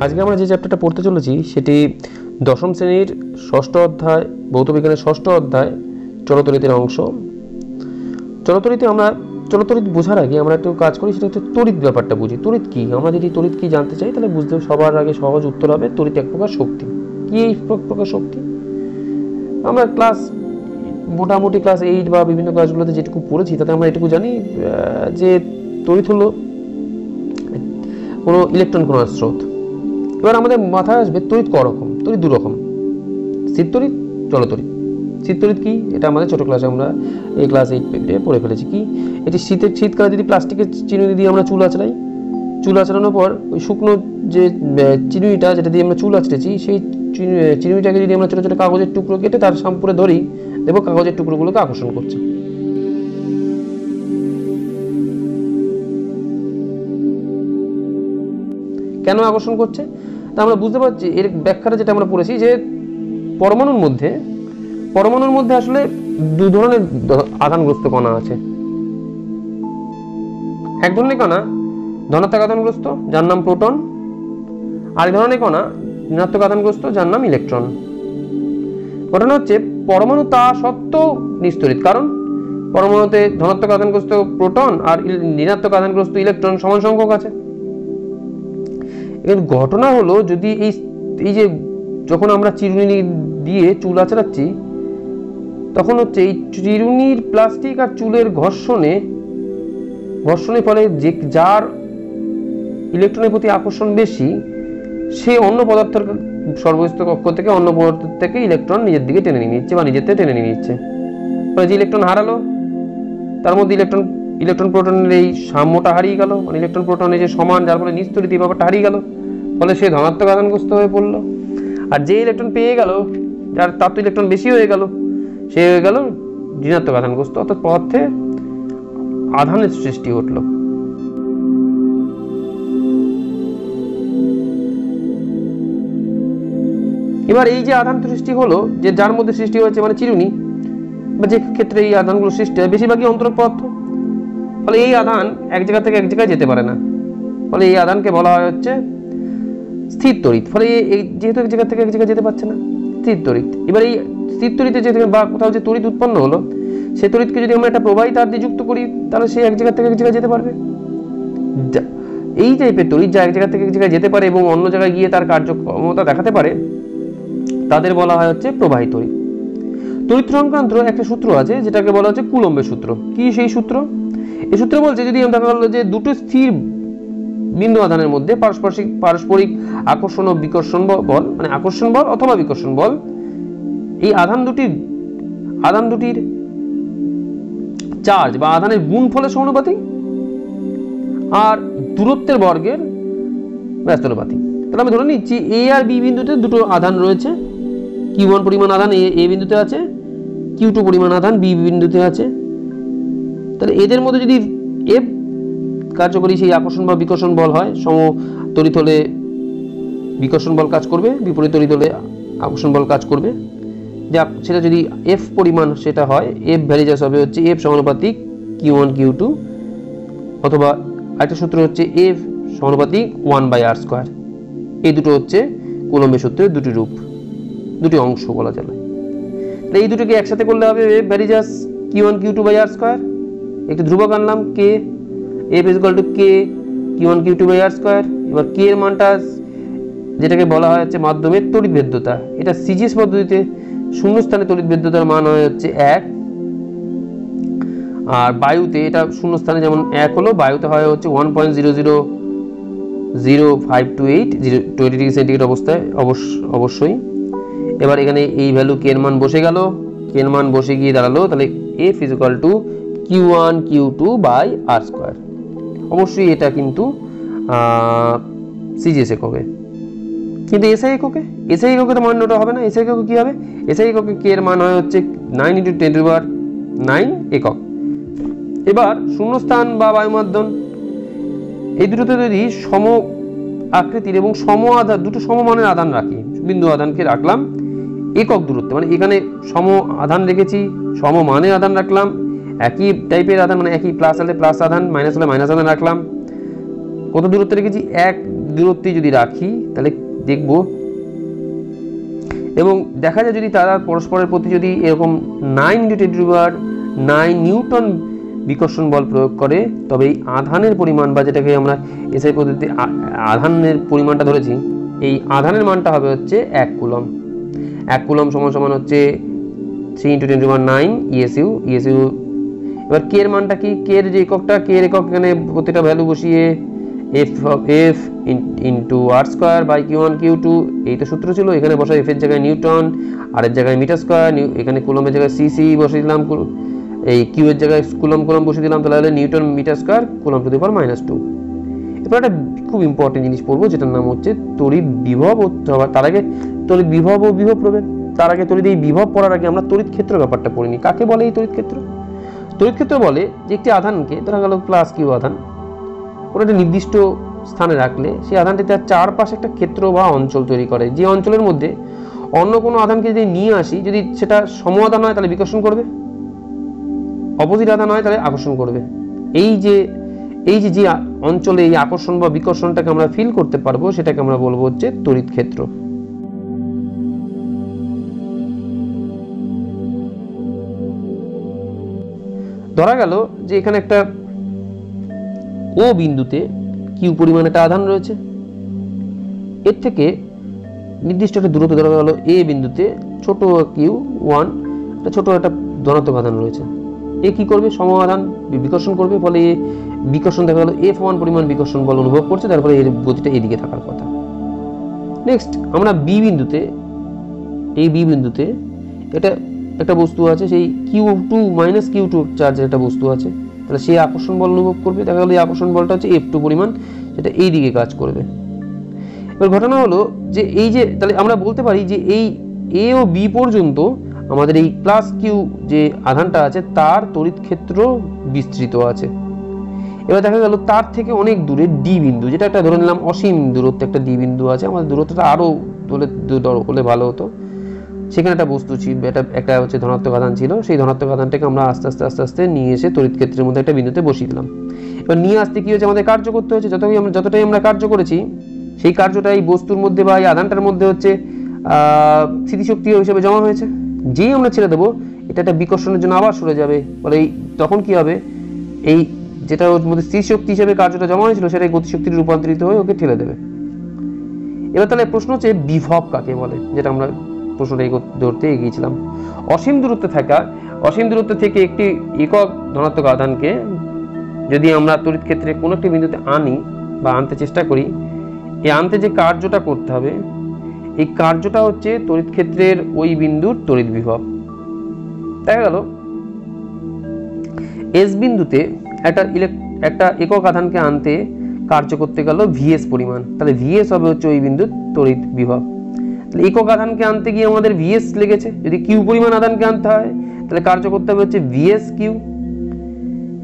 আজকে আমরা যে চ্যাপ্টারটা পড়তে চলেছি সেটি দশম শ্রেণীর ষষ্ঠ অধ্যায় ভৌতবিজ্ঞানের ষষ্ঠ অধ্যায় চলতরিতের অংশ। চলতরিত বোঝার আগে আমরা একটু কাজ করি, সেটা হচ্ছে তড়িৎ ব্যাপারটা বুঝি। তড়িৎ কী? আমরা যদি তড়িৎ কী জানতে চাই তাহলে বুঝতে সবার আগে সহজ উত্তর হবে তড়িৎ এক প্রকার শক্তি। কী এই প্রকার শক্তি? আমরা মোটামুটি ক্লাস 8 বা বিভিন্ন ক্লাসগুলোতে যেটুকু পড়েছি তাতে আমরা এটুকু জানি যে তড়িৎ হলো কোনো ইলেকট্রন কণার স্রোত। এবার আমাদের মাথায় আসবে তড়িৎ করকম। তড়িৎ দুরকম, স্থির তড়িৎ, চলতড়িৎ। স্থির তড়িৎ কি? এটা আমাদের ছোটো ক্লাসে আমরা এই ক্লাস 8 পড়ে ফেলেছি। কি এটি? শীতকালে যদি প্লাস্টিকের চিরুনি দিয়ে আমরা চুল আঁচড়াই, চুল আঁচড়ানোর পর ওই শুকনো যে চিরুনিটা যেটা দিয়ে আমরা চুল আঁচড়েছি সেই চিরুনিটাকে যদি আমরা ছোটো ছোটো কাগজের টুকরো কেটে তার সাম্পুরে ধরি, দেখবো কাগজের টুকরোগুলোকে আকর্ষণ করছে। কেন আকর্ষণ করছে তা আমরা বুঝতে পারছি। এর ব্যাখ্যাটা যেটা আমরা পড়েছি যে পরমাণুর মধ্যে আসলে দু ধরনের আধানগ্রস্ত কণা আছে। এক ধরনের কণা ধনাত্মক আধানগ্রস্ত, যার নাম প্রোটন। আর এক ধরনের কণা ঋণাত্মক আধানগ্রস্ত, যার নাম ইলেকট্রন। ঘটনা হচ্ছে পরমাণু তা সত্ত্বেও নিস্তড়িত, কারণ পরমাণুতে ধনাত্মক আধানগ্রস্ত প্রোটন আর ঋণাত্মক আধানগ্রস্ত ইলেকট্রন সমান সংখ্যক আছে। এর ঘটনা হলো, যদি এই যে যখন আমরা চিরুনি দিয়ে চুল আঁচড়াচ্ছি তখন হচ্ছে এই চিরুনির প্লাস্টিক আর চুলের ঘর্ষণের ফলে যে যার ইলেকট্রনের প্রতি আকর্ষণ বেশি সে অন্য পদার্থের সর্বস্থ কক্ষ থেকে অন্য পদার্থ থেকে ইলেকট্রন নিজের দিকে টেনে নিয়ে নিচ্ছে বা নিজের থেকে টেনে নিয়ে নিচ্ছে। ফলে যে ইলেকট্রন হারালো তার মধ্যে ইলেকট্রন প্রোটনের এই সাম্যটা হারিয়ে গেল, মানে ইলেকট্রন প্রোটনের যে সমান, যার ফলে নিস্তড়িত এই ব্যাপারটা হারিয়ে গেল। ফলে সে ধনাত্মক আধানগ্রস্ত হয়ে পড়লো। আর যে ইলেকট্রন পেয়ে গেল, তার তো ইলেকট্রন বেশি হয়ে গেল, সে হয়ে গেল ঋণাত্মক আধানগ্রস্ত, অর্থাৎ পদার্থে আধানের সৃষ্টি ঘটল। এবার এই যে আধান সৃষ্টি হলো, যে যার মধ্যে সৃষ্টি হয়েছে মানে চিরুনি বা যে ক্ষেত্রে এই আধানগুলো সৃষ্টি হয় বেশিরভাগই অন্তরক পদার্থ। ফলে এই আধান এক জায়গা থেকে এক জায়গায় যেতে পারে না। ফলে এই আধানকে বলা হয় হচ্ছে স্থির তড়িৎ। ফলে যেহেতু এক জায়গা থেকে এক জায়গায় যেতে পারছে না, স্থির তড়িৎ। এবার এই স্থির তড়িতে যে বা কোথাও যে তড়িৎ উৎপন্ন হলো, সেই তড়িৎকে যদি আমরা একটা প্রবাহী তার দিয়ে যুক্ত করি তাহলে সে এক জায়গা থেকে এক জায়গায় যেতে পারবে। এই টাইপের তড়িৎ যা এক জায়গা থেকে এক জায়গায় যেতে পারে এবং অন্য জায়গায় গিয়ে তার কার্যক্ষমতা দেখাতে পারে, তাদের বলা হয় হচ্ছে প্রবাহী তড়িৎ। তড়িৎ সংক্রান্ত একটা সূত্র আছে যেটাকে বলা হচ্ছে কুলম্বের সূত্র। কি সেই সূত্র? এই সূত্র বলছে, যদি দেখা গেল যে দুটো স্থির বিন্দু আধানের মধ্যে পারস্পরিক আকর্ষণ ও বিকর্ষণ বল, মানে আকর্ষণ বল অথবা বিকর্ষণ বল, এই আধান দুটির চার্জ বা আধানের গুণফলের সমানুপাতিক আর দূরত্বের বর্গের ব্যস্তানুপাতিক। তাহলে আমি ধরে নিচ্ছি এ আর বি বিন্দুতে দুটো আধান রয়েছে। Q1 পরিমাণ আধান এ বিন্দুতে আছে, Q2 পরিমাণ আধান বি বিন্দুতে আছে। তাহলে এদের মধ্যে যদি F কার্যকরী সেই আকর্ষণ বা বিকর্ষণ বল হয়, সম তড়িৎ হলে বিকর্ষণ বল কাজ করবে, বিপরীত তড়িৎ হলে আকর্ষণ বল কাজ করবে। সেটা যদি F পরিমাণ সেটা হয়, F ভ্যারিজাস হবে হচ্ছে F সমানুপাতিক Q1 Q2, অথবা আরেকটা সূত্র হচ্ছে F সমানুপাতিক 1/r²। এই দুটো হচ্ছে কুলম্বের সূত্রের দুটি অংশ বলা যায়। এই দুটোকে একসাথে করলে হবে F ভ্যারিজাস Q1 Q2/r²। একটি ধ্রুবক আনলাম K, F = K Q1 Q2/r²। এবার K এর মানটা যেটাকে বলা হয় হচ্ছে মাধ্যমের তড়িৎ ভেদ্যতা। এটা সিজিএস পদ্ধতিতে শূন্যস্থানে তড়িৎ ভেদ্যতার মান হয় হচ্ছে 1, আর বায়ুতে এটা শূন্যস্থানে যেমন 1 হলো, বায়ুতে হয় হচ্ছে 1.000528 20 ডিগ্রি সেন্টিগ্রেড অবস্থায় অবশ্যই। এবার এখানে এই ভ্যালু K এর মান বসে গেল, K এর মান বসে গিয়ে দাঁড়ালো তাহলে F = Q1 Q2/r²। অবশ্যই এটা কিন্তু সিজিএস এককে, কিন্তু এসআই এককে তো মানটা হবে না। এসআই এককে কি হবে? এসআই এককে K এর মান হয় হচ্ছে 9 × 10⁹ একক। এবার শূন্যস্থান বা বায়ুমাধ্যম এই দুটোতে যদি সম আকৃতির এবং দুটো সমমানের আধান রাখি, বিন্দু আধানকে রাখলাম একক দূরত্বে, মানে এখানে সম আধান রেখেছি, সমমানের আধান রাখলাম, একই টাইপের আধান মানে একই প্লাস হলে প্লাস আধান, মাইনাস হলে মাইনাস আধান রাখলাম। কত দূরত্বে রেখেছি? 1 দূরত্বে যদি রাখি তাহলে দেখব, এবং দেখা যায় যদি তারা পরস্পরের প্রতি যদি এরকম 9 × 10⁹ নিউটন বিকর্ষণ বল প্রয়োগ করে, তবে এই আধানের পরিমাণ বা যেটাকে আমরা এসআই পদ্ধতিতে আধানের পরিমাণটা ধরেছি, এই আধানের মানটা হবে হচ্ছে 1 কুলম। 1 কুলম সমান হচ্ছে 3 × 10⁹ ESU। এবার কে এর মানটা কি, কে এর যে এককটা, কে এর একক এখানে প্রতিটা ভ্যালু বসিয়ে f ইন্টু r²/q1 q2, এই তো সূত্র ছিল। এখানে বসা f এর জায়গায় নিউটন, আর এর জায়গায় মিটার স্কয়ার, এখানে কুলমের জায়গায় সিসি বসিয়ে দিলাম, এই কিউ এর জায়গায় কুলম বসিয়ে দিলাম, তাহলে newton metre square coulomb to the power -2। এবার একটা খুব ইম্পর্টেন্ট জিনিস পড়বো, যেটার নাম হচ্ছে তড়িৎ বিভব ও তার আগে তড়িৎ বিভব ও বিভব প্রভেদ। তার আগে তড়িৎ এই বিভব পড়ার আগে আমরা তড়িৎ ক্ষেত্র ব্যাপারটা পড়িনি। কাকে বলে এই তড়িৎ ক্ষেত্র? তড়িৎ ক্ষেত্র বলে যে একটি আধানকে, ধরা গেল প্লাস কিউ আধান, কোনো একটা নির্দিষ্ট স্থানে রাখলে সেই আধানটি তার চারপাশে একটা ক্ষেত্র বা অঞ্চল তৈরি করে, যে অঞ্চলের মধ্যে অন্য কোনো আধানকে যদি নিয়ে আসি, যদি সেটা সম আধান হয় তাহলে বিকর্ষণ করবে, অপোজিট আধান হয় তাহলে আকর্ষণ করবে। এই যে অঞ্চলে এই আকর্ষণ বা বিকর্ষণটাকে আমরা ফিল করতে পারবো, সেটাকে আমরা বলবো হচ্ছে তড়িৎ ক্ষেত্র। ধরা গেল যে এখানে একটা ও বিন্দুতে কিউ পরিমাণ একটা আধান রয়েছে, এর থেকে নির্দিষ্ট একটা দূরত্ব, ধরা গেল এ বিন্দুতে ছোট Q1 একটা ছোট একটা ধনাত্মক আধান রয়েছে। এ কি করবে, সম আধান বিকর্ষণ করবে, ফলে বিকর্ষণ দেখা গেল F1 পরিমাণ বিকর্ষণ বল অনুভব করছে, তারপরে এর গতিটা এদিকে থাকার কথা। নেক্সট আমরা বি বিন্দুতে, এই বি বিন্দুতে এটা একটা বস্তু আছে, সেই Q2 - Q2 চার্জের একটা বস্তু আছে, তাহলে সেই আকর্ষণ বল অনুভব করবে। দেখা গেল এই আকর্ষণ বলটা হচ্ছে F2 পরিমাণ, সেটা এই দিকে কাজ করবে। এবার ঘটনা হলো যে এই যে, তাহলে আমরা বলতে পারি যে এই এ ও বি পর্যন্ত আমাদের এই প্লাস কিউ যে আধানটা আছে তার তড়িৎ ক্ষেত্র বিস্তৃত আছে। এবার দেখা গেল তার থেকে অনেক দূরে ডি বিন্দু, যেটা একটা ধরে নিলাম অসীম দূরত্বে একটা ডি বিন্দু আছে, আমাদের দূরত্বটা আরো হলে ভালো হতো। সেখানে একটা বস্তু ছিল, একটা হচ্ছে ধনাত্মক আধান ছিল, সেই ধনাত্মক আধানটাকে আমরা আস্তে আস্তে নিয়ে এসে তড়িৎ ক্ষেত্রের মধ্যে একটা বিন্দুতে বসিয়ে দিলাম। এবার নিয়ে আসতে কি হচ্ছে, আমাদের কার্য করতে হচ্ছে, যতটাই আমরা কার্য করেছি সেই কার্যটা এই বস্তুর মধ্যে বা এই আধানটার মধ্যে হচ্ছে স্থিতিশক্তি হিসেবে জমা হয়েছে। যেই আমরা ছেড়ে দেবো, এটা একটা বিকর্ষণের জন্য আবার সরে যাবে, বলে তখন কি হবে, এই যেটা ওর মধ্যে স্থিতিশক্তি হিসেবে কার্যটা জমা হয়েছিল সেটাই গতিশক্তিতে রূপান্তরিত হয়ে ওকে ঠেলে দেবে। এবার তাহলে প্রশ্ন হচ্ছে বিভব কাকে বলে, যেটা আমরা প্রশ্নটা ধরতে এগিয়েছিলাম। অসীম দূরত্ব থেকে একটি একক ধনাত্মক আধানকে যদি আমরা তড়িৎ ক্ষেত্রে কোনো একটি বিন্দুতে আনি বা আনতে চেষ্টা করি, এই আনতে যে কার্যটা করতে হবে, এই কার্যটা হচ্ছে তড়িৎ ক্ষেত্রের ওই বিন্দুর তড়িৎ বিভব। দেখা গেল এস বিন্দুতে একটা একক আধানকে আনতে কার্য করতে গেল ভিএস পরিমাণ, তাহলে ভিএস হবে হচ্ছে ওই বিন্দুর তড়িৎ বিভব। তাহলে একক আধানকে আনতে গিয়ে আমাদের ভিএস লেগেছে, যদি কিউ পরিমাণ আধানকে আনতে হয় তাহলে কার্য করতে হবে হচ্ছে ভিএস কিউ।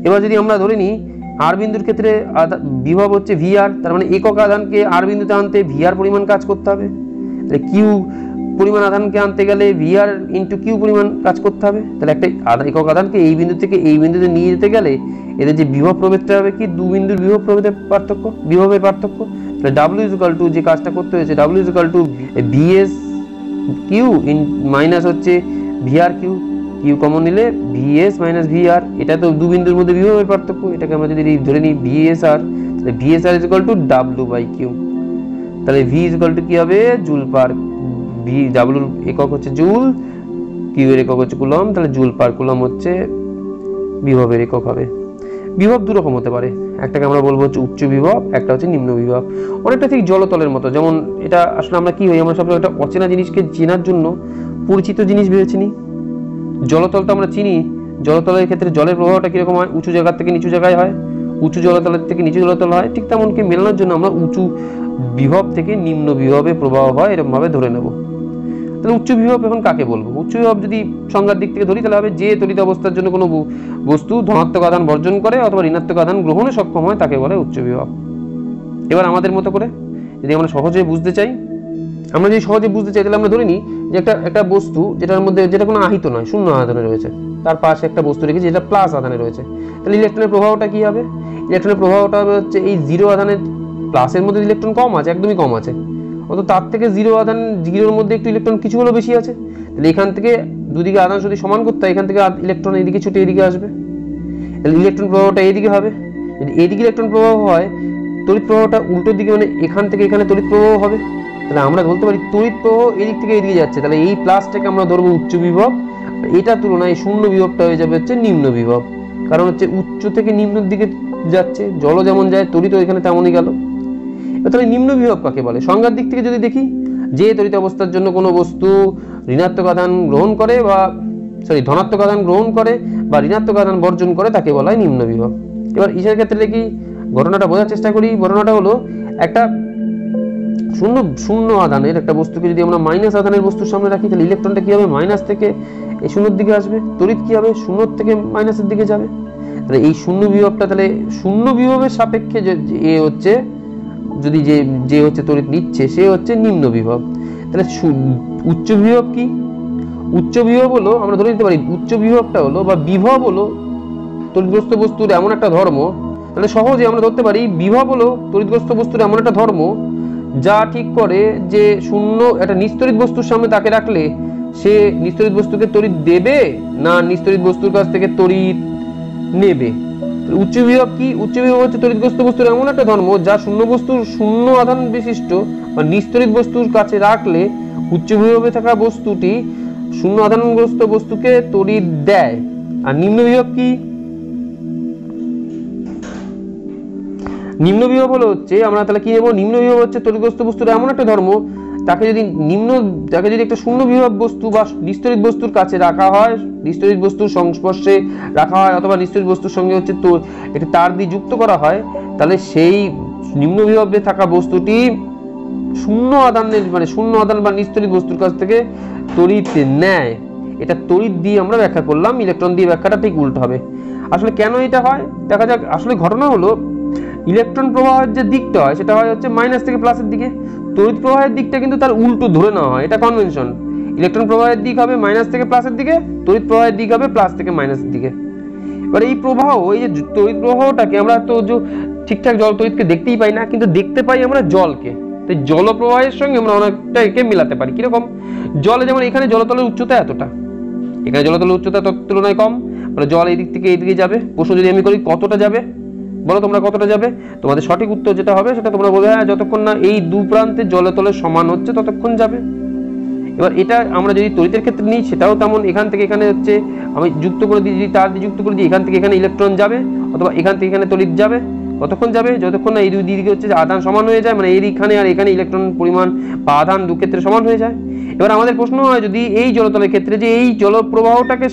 এবার যদি আমরা ধরে নিই আর বিন্দুর ক্ষেত্রে বিভব হচ্ছে ভিআর, তার মানে একক আধানকে আর বিন্দুতে আনতে ভিআর পরিমাণ কাজ করতে হবে, তাহলে কিউ পরিমাণ আধানকে আনতে গেলে ভিআর ইন্টু কিউ পরিমাণ কাজ করতে হবে। তাহলে একটা একক আধানকে এই বিন্দু থেকে এই বিন্দুতে নিয়ে যেতে গেলে এদের যে বিভব প্রভেদটা হবে কি, দু বিন্দুর বিভব প্রভেদের পার্থক্য, বিভবের পার্থক্য। তাহলে ডাব্লিউ ইজ ইকুয়াল টু, যে কাজটা করতে হয়েছে, W is equal to VS Q minus হচ্ছে ভিআর কিউ, কিউ কমন নিলে ভিএস মাইনাস ভিআর, এটা তো দু বিন্দুর মধ্যে বিভবের পার্থক্য। এটাকে আমরা যদি ধরে নিই ভিএসআর, তাহলে VSR is equal to W by Q. তাহলে ভি ইজ ইকুয়াল টু কি হবে, জুল পার, ভি ডাব্লিউর একক হচ্ছে জুল, কিউ এর একক হচ্ছে কুলম, তাহলে জুল পার কুলম হচ্ছে বিভবের একক হবে। বিভব দু রকম হতে পারে, একটাকে আমরা বলবো হচ্ছে উচ্চ বিভব, একটা হচ্ছে নিম্ন বিভব। অনেকটা ঠিক জলতলের মতো, যেমন এটা আসলে আমরা কি হই, আমরা সব একটা অচেনা জিনিসকে চেনার জন্য পরিচিত জিনিস ভেবে চিনি। জলতল তো আমরা চিনি, জলতলের ক্ষেত্রে জলের প্রবাহটা কিরকম হয়, উঁচু জায়গা থেকে নিচু জায়গায় হয়, উঁচু জলতলের থেকে নিচু জলতল হয়, ঠিক তেমনকি মেলানোর জন্য আমরা উঁচু বিভব থেকে নিম্ন বিভবে প্রবাহ হয় এরকম ভাবে ধরে নেব। তাহলে উচ্চ বিভব এখন কাকে বলবো? উচ্চ বিভব যদি সংজ্ঞার দিক থেকে ধরি তাহলে হবে যে তড়িৎ অবস্থার জন্য কোনো বস্তু ধনাত্মক আধান বর্জন করে অথবা ঋণাত্মক আধান গ্রহণে সক্ষম হয় তাকে বলে উচ্চ বিভব। এবার আমাদের মতো করে যদি আমরা সহজে বুঝতে চাই, তাহলে আমরা ধরে নিই যে একটা বস্তু যেটার মধ্যে যেটা কোনো আহিত নয়, শূন্য আধানে রয়েছে, তার পাশে একটা বস্তু রেখেছি যেটা প্লাস আধানে রয়েছে, তাহলে ইলেকট্রনের প্রবাহটা কি হবে? ইলেকট্রনের প্রবাহটা হবে হচ্ছে এই জিরো আধানের প্লাসের মধ্যে ইলেকট্রন কম আছে, একদমই কম আছে, অত তার থেকে জিরো আধান, জিরোর মধ্যে একটু ইলেকট্রন কিছু হলেও বেশি আছে, তাহলে এখান থেকে দুদিকে আধান যদি সমান করতে হয়, এখান থেকে ইলেকট্রন এদিকে ছুটে এদিকে আসবে, তাহলে ইলেকট্রন প্রবাহটা এইদিকে হবে। যদি এদিকে ইলেকট্রন প্রবাহ হয়, তড়িৎ প্রবাহটা উল্টো দিকে, মানে এখান থেকে এখানে তড়িৎ প্রবাহ হবে, তাহলে আমরা বলতে পারি তড়িৎ প্রবাহ এদিক থেকে এদিকে যাচ্ছে, তাহলে এই প্লাসটাকে আমরা ধরবো উচ্চ বিভব, এটার তুলনায় শূন্য বিভবটা হয়ে যাবে হচ্ছে নিম্ন বিভব, কারণ হচ্ছে উচ্চ থেকে নিম্নের দিকে যাচ্ছে, জল যেমন যায় তড়িৎ এখানে তেমনই গেল। তাহলে নিম্ন বিভব কাকে বলে? সংজ্ঞার দিক থেকে যদি দেখি, যে তড়িৎ অবস্থার জন্য কোনো বস্তু ঋণাত্মক আধান গ্রহণ করে বা ধনাত্মক আধান গ্রহণ করে বা ঋণাত্মক আধান বর্জন করে, তাকে বলা হয় নিম্ন বিভব। এবার ইসের ক্ষেত্রে দেখি, ঘটনাটা বোঝার চেষ্টা করি। ঘটনাটা হলো, একটা শূন্য আধানের একটা বস্তুকে যদি আমরা মাইনাস আধানের বস্তুর সামনে রাখি, তাহলে ইলেকট্রনটা কি হবে? মাইনাস থেকে এই শূন্যর দিকে আসবে, তড়িৎ কি হবে? শূন্য থেকে মাইনাসের দিকে যাবে। তাহলে এই শূন্য বিভবটা, তাহলে শূন্য বিভবের সাপেক্ষে এ হচ্ছে, যদি যে হচ্ছে তড়িৎ নিচ্ছে, সে হচ্ছে নিম্ন বিভব। তাহলে উচ্চ বিভব কি? উচ্চ বিভব হলো, আমরা ধরে নিতে পারি উচ্চ বিভবটা হলো বা বিভব হলো তড়িৎগ্রস্ত বস্তুর এমন একটা ধর্ম, তাহলে সহজে আমরা ধরতে পারি বিভব হলো তড়িৎগ্রস্ত বস্তুর এমন একটা ধর্ম যা ঠিক করে যে শূন্য একটা নিস্তড়িৎ বস্তুর সামনে তাকে রাখলে সে নিস্তড়িৎ বস্তুকে তড়িৎ দেবে না নিস্তড়িৎ বস্তুর কাছ থেকে তড়িৎ নেবে। উচ্চ বিভব কি? উচ্চ বিভব হচ্ছে তড়িৎগ্রস্ত বস্তুর এমন একটা ধর্ম যা শূন্য বস্তুর শূন্য আধান বিশিষ্ট বা নিস্তড়িৎ বস্তুর কাছে রাখলে উচ্চ বিভবে থাকা বস্তুটি শূন্য আধানগ্রস্ত বস্তুকে তড়িৎ দেয়। আর নিম্ন বিভব কি? নিম্ন বিভব হলো হচ্ছে, আমরা তাহলে কি নেব? নিম্ন বিভব হচ্ছে তড়িৎগ্রস্ত বস্তুর এমন একটা ধর্ম, তাকে যদি একটা শূন্য বিভব বস্তু বা নিস্তড়িৎ বস্তুর কাছে রাখা হয়, নিস্তড়িৎ বস্তুর সংস্পর্শে রাখা হয়, অথবা নিস্তড়িৎ বস্তুর সঙ্গে হচ্ছে তো একটা তার দিয়ে যুক্ত করা হয়, তাহলে সেই নিম্ন বিভবে থাকা বস্তুটি শূন্য আধানের, মানে শূন্য আধান বা নিস্তড়িৎ বস্তুর কাছ থেকে তড়িৎ নেয়। এটা তড়িৎ দিয়ে আমরা ব্যাখ্যা করলাম, ইলেকট্রন দিয়ে ব্যাখ্যাটা ঠিক উল্টো হবে। আসলে কেন এটা হয় দেখা যাক। আসলে ঘটনা হলো, ইলেকট্রন প্রবাহের যে দিকটা হয় সেটা হয় হচ্ছে মাইনাস থেকে প্লাসের দিকে, তড়িৎ প্রবাহের দিকটা কিন্তু তার উল্টো ধরে নেওয়া হয়, এটা কনভেনশন। ইলেকট্রন প্রবাহের দিক হবে মাইনাস থেকে প্লাসের দিকে, তড়িৎ প্রবাহের দিক হবে প্লাস থেকে মাইনাসের দিকে। এবার এই প্রবাহ, এই যে তড়িৎ প্রবাহটাকে আমরা তো ঠিকঠাক জল তড়িৎকে দেখতেই পাই না, কিন্তু দেখতে পাই আমরা জলকে। তাই জল প্রবাহের সঙ্গে আমরা অনেকটা একে মেলাতে পারি। কিরকম? জলে যেমন এখানে জলতলের উচ্চতা এতটা, এখানে জলতলের উচ্চতা তুলনায় কম, মানে জল এই দিক থেকে এইদিকে যাবে। প্রশ্ন যদি আমি করি কতটা যাবে, বলো তোমরা কতটা যাবে? তোমাদের সঠিক উত্তর যেটা হবে সেটা তোমরা বলবে হ্যাঁ, যতক্ষণ না এই দু প্রান্তে জলতলের সমান হচ্ছে ততক্ষণ যাবে। এবার এটা আমরা যদি তড়িতের ক্ষেত্রে নিই, সেটাও তেমন। এখান থেকে এখানে হচ্ছে আমি যুক্ত করে দিই, যদি তার দিয়ে যুক্ত করে দিই, এখান থেকে এখানে ইলেকট্রন যাবে, অথবা এখান থেকে এখানে তড়িৎ যাবে। কতক্ষণ যাবে? যতক্ষণ না এই দুই দিকে হচ্ছে আধান সমান হয়ে যায়, মানে এইখানে আর এখানে ইলেকট্রন পরিমাণ বা আধান দু ক্ষেত্রে সমান হয়ে যায়। এবার আমাদের প্রশ্ন হয়, যদি এই জলতলের ক্ষেত্রে যে এই জলপ্রবাহটাকে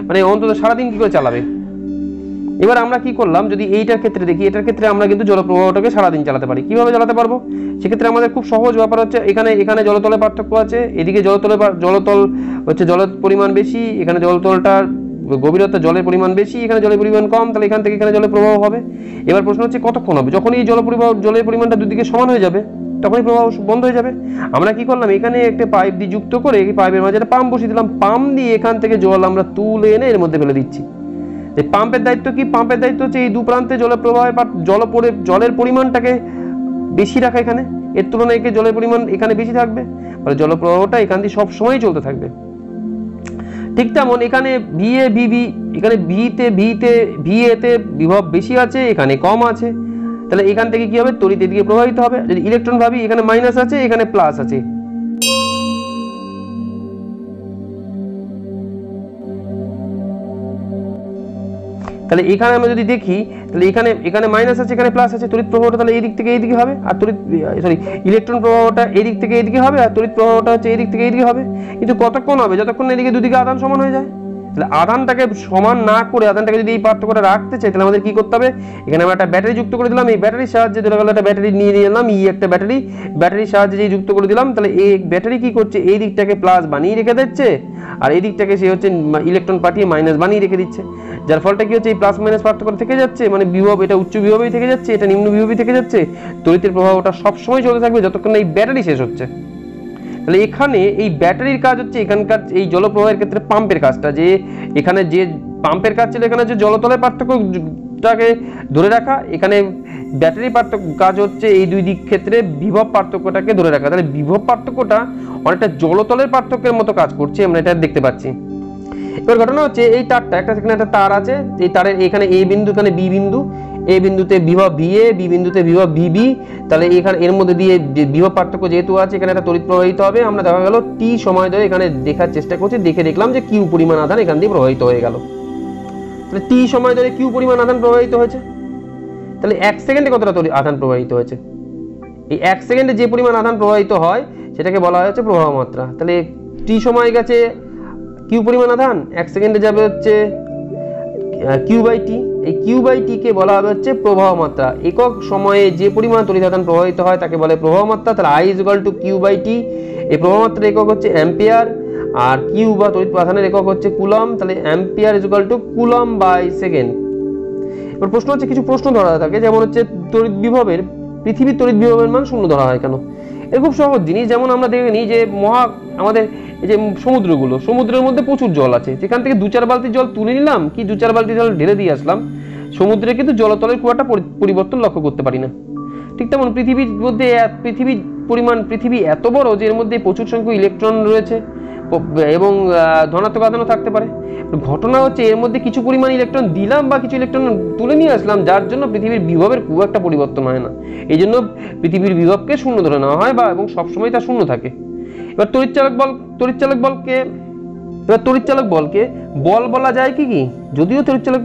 মানে অন্তত সারাদিন কি করে চালাবে? এবার আমরা কি করলাম, যদি এইটার ক্ষেত্রে দেখি, এটার ক্ষেত্রে আমরা কিন্তু জলপ্রবাহটাকে সারাদিন চালাতে পারি। কিভাবে চালাতে পারবো? সেক্ষেত্রে আমাদের খুব সহজ ব্যাপার হচ্ছে, এখানে জলতলের পার্থক্য আছে, এদিকে জলতল হচ্ছে জলের পরিমাণ বেশি, এখানে জলতলটার গভীরতা জলের পরিমাণ বেশি, এখানে জলের পরিমাণ কম, তাহলে এখান থেকে এখানে জলের প্রবাহ হবে। এবার প্রশ্ন হচ্ছে কতক্ষণ হবে? যখন এই জলের পরিমাণটা দুদিকে সমান হয়ে যাবে তখনই প্রবাহ বন্ধ হয়ে যাবে। আমরা কি করলাম, এখানে একটা পাইপ দিয়ে যুক্ত করে এই পাইপের মাঝে একটা পাম্প বসিয়ে দিলাম, পাম্প দিয়ে এখান থেকে জল আমরা তুলে এনে এর মধ্যে ফেলে দিচ্ছি। এই পাম্পের দায়িত্ব কি? পাম্পের দায়িত্ব হচ্ছে এই দু প্রান্তে জলের প্রবাহে বা জলের পরিমাণটাকে বেশি রাখা, এখানে এর তুলনায় জলের পরিমাণ এখানে বেশি থাকবে, ফলে জলপ্রবাহটা এখান দিয়ে সবসময় চলতে থাকবে। ঠিক তেমন এখানে এখানে ভিএতে বিভব বেশি আছে, এখানে কম আছে, তাহলে এখান থেকে কি হবে? তড়িৎ এদিকে প্রবাহিত হবে। যদি ইলেকট্রন ভাবি, এখানে মাইনাস আছে, এখানে প্লাস আছে, তাহলে এখানে আমরা যদি দেখি, তাহলে এখানে মাইনাস আছে, এখানে প্লাস আছে, তড়িৎ প্রবাহটা তাহলে এই দিক থেকে এইদিকে হবে, আর ইলেকট্রন প্রবাহটা এই দিক থেকে এইদিকে হবে, আর তড়িৎ প্রবাহটা হচ্ছে এই দিক থেকে এইদিকে হবে। কিন্তু কতক্ষণ হবে? যতক্ষণ এদিকে দুদিকে আধান সমান হয়ে যায়। তাহলে আধানটাকে সমান না করে, আধানটাকে যদি এই পার্থক্যটা রাখতে চাই, তাহলে আমাদের কি করতে হবে? এখানে আমরা একটা ব্যাটারি যুক্ত করে দিলাম, এই ব্যাটারির সাহায্যে ধরে গেল একটা ব্যাটারি নিয়ে এলাম, একটা ব্যাটারির সাহায্যে যে যুক্ত করে দিলাম, তাহলে এই ব্যাটারি কি করছে? এই দিকটাকে প্লাস বানিয়ে রেখে দিচ্ছে, আর এই দিকটাকে সে হচ্ছে ইলেকট্রন পাঠিয়ে মাইনাস বানিয়ে রেখে দিচ্ছে, যার ফলটা কি হচ্ছে? এই প্লাস মাইনাস পার্থক্য থেকে যাচ্ছে, মানে বিভব এটা উচ্চ বিভবেই থেকে যাচ্ছে, এটা নিম্ন বিভবেই থেকে যাচ্ছে। তড়িতের প্রবাহটা সবসময় চলতে থাকবে যতক্ষণ না এই ব্যাটারি শেষ হচ্ছে। তাহলে এখানে এই ব্যাটারির কাজ হচ্ছে, এখানকার এই জলপ্রবাহের ক্ষেত্রে পাম্পের কাজটা, যে এখানে যে পাম্পের কাজ ছিল, এখানে যে জলতলের পার্থক্যটাকে ধরে রাখা, এখানে ব্যাটারি পার্থক্য কাজ হচ্ছে এই দুই দিক ক্ষেত্রে বিভব পার্থক্যটাকে ধরে রাখা। তাহলে বিভব পার্থক্যটা অনেকটা জলতলের পার্থক্যের মতো কাজ করছে, আমরা এটা দেখতে পাচ্ছি। এবার ঘটনা হচ্ছে এই তারটা সেখানে একটা তার আছে, এই তারের এখানে এ বিন্দু, এখানে বি বিন্দু, এ বিন্দুতে বিভব ভিএ, বি বিন্দুতে বিভব ভিবি। তাহলে এখানে এর মধ্যে দিয়ে বিভব পার্থক্য যেহেতু আছে, এখানে একটা তড়িৎ প্রবাহিত হবে। আমরা দেখা গেল টি সময় ধরে এখানে দেখার চেষ্টা করছি, দেখলাম যে কিউ পরিমাণ আধান এখান দিয়ে প্রবাহিত হয়ে গেল। তাহলে টি সময় ধরে কিউ পরিমাণ আধান প্রবাহিত হয়েছে। তাহলে 1 সেকেন্ডে কতটা আধান প্রবাহিত হয়েছে? এই 1 সেকেন্ডে যে পরিমাণ আধান প্রবাহিত হয় সেটাকে বলা হচ্ছে প্রবাহ মাত্রা। তাহলে টি সময় গেছে কিউ পরিমাণ আধান, 1 সেকেন্ডে যাবে হচ্ছে কিউ বাই টি। এই কিউ বাই টি কে বলা হবে হচ্ছে প্রবাহ মাত্রা। একক সময়ে যে পরিমাণ তড়িৎ আধান প্রবাহিত হয় তাকে বলে প্রবাহ মাত্রা। তাহলে I is equal to Q by T. এই প্রবাহ মাত্রার একক হচ্ছে অ্যাম্পিয়ার, আর কিউ বা তড়িৎ আধানের একক হচ্ছে কুলম। তাহলে ampere is equal to coulomb by second. এবার প্রশ্ন হচ্ছে, কিছু প্রশ্ন ধরা থাকে, যেমন হচ্ছে তড়িৎ বিভবের, পৃথিবীর তড়িৎ বিভবের মান শূন্য ধরা হয় কেন? এর খুব সহজ জিনিস। যেমন আমরা দেখে নিই যে আমাদের এই যে সমুদ্রগুলো, সমুদ্রের মধ্যে প্রচুর জল আছে, যেখান থেকে 2-4 বালতি জল তুলে নিলাম, কি 2-4 বালতি জল ঢেলে দিয়ে আসলাম, সমুদ্রে কিন্তু জলতলের খুব একটা পরিবর্তন লক্ষ্য করতে পারি না। ঠিক তেমন পৃথিবীর মধ্যে পৃথিবী এত বড় যে এর মধ্যে প্রচুর সংখ্যক ইলেকট্রন রয়েছে এবং ধনাত্মক আধানও থাকতে পারে। ঘটনা হচ্ছে এর মধ্যে কিছু পরিমাণ ইলেকট্রন দিলাম বা কিছু ইলেকট্রন তুলে নিয়ে আসলাম, যার জন্য পৃথিবীর বিভবের খুব একটা পরিবর্তন হয় না। এই জন্য পৃথিবীর বিভবকে শূন্য ধরে নেওয়া হয় এবং সবসময় তা শূন্য থাকে। এবার তড়িৎচালক বলকে বল বলা যায় কি? যদিও তড়িৎচালক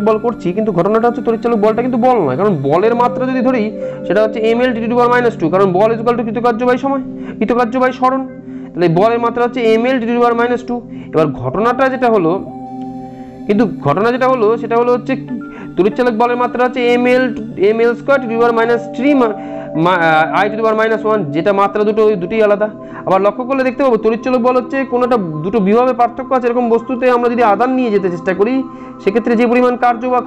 বল করছি, কিন্তু ঘটনাটা হচ্ছে তড়িৎচালক বলটা কিন্তু বল নয়। কারণ বলের মাত্রা যদি ধরি সেটা হচ্ছে ml (10⁻²), কারণ বল ইজ ইকুয়াল টু কৃতকার্য বাই সরণ। তাহলে বলের মাত্রা হচ্ছে ml (10⁻²). এবার ঘটনা যেটা হলো সেটা হলো হচ্ছে তড়িৎচালক বলের মাত্রা হচ্ছে ml² (10⁻³ I⁻⁻1), যেটা মাত্রা দুটোই আলাদা। আবার লক্ষ্য করলে দেখতে পাবো তড়িৎচালক বল হচ্ছে কোনোটা দুটো বিভবের পার্থক্য আছে এরকম বস্তুতে আমরা যদি আধান নিয়ে যেতে চেষ্টা করি, সেক্ষেত্রে যে পরিমাণ কার্য বা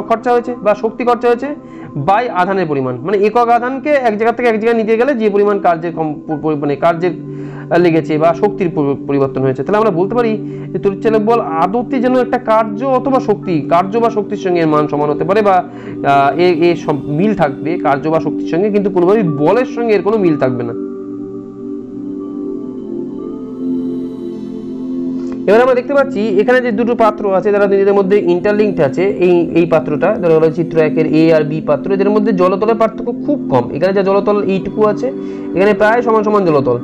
খরচা হয়েছে বা শক্তি খরচা হয়েছে বাই আধানের পরিমাণ, মানে একক আধানকে এক জায়গা থেকে এক জায়গায় নিতে গেলে যে পরিমাণ কার্যের লেগেছে বা শক্তির পরিবর্তন হয়েছে। তাহলে আমরা বলতে পারি যে তড়িৎচালক বল আদতে যেন একটা কার্য বা শক্তির সঙ্গে এর মান সমান হতে পারে, বা সব মিল থাকবে কার্য বা শক্তির সঙ্গে, কিন্তু কোনোভাবেই বলের সঙ্গে এর কোনো মিল থাকবে না। এবার আমরা দেখতে পাচ্ছি এখানে যে দুটো পাত্র আছে যারা নিজেদের মধ্যে ইন্টারলিঙ্কড আছে, এই পাত্রটা ধরো হলো চিত্র 1-এর এ আর বি পাত্র, এদের মধ্যে জলতলের পার্থক্য খুব কম। এখানে যা জলতল এইটুকু আছে, এখানে প্রায় সমান জলতল।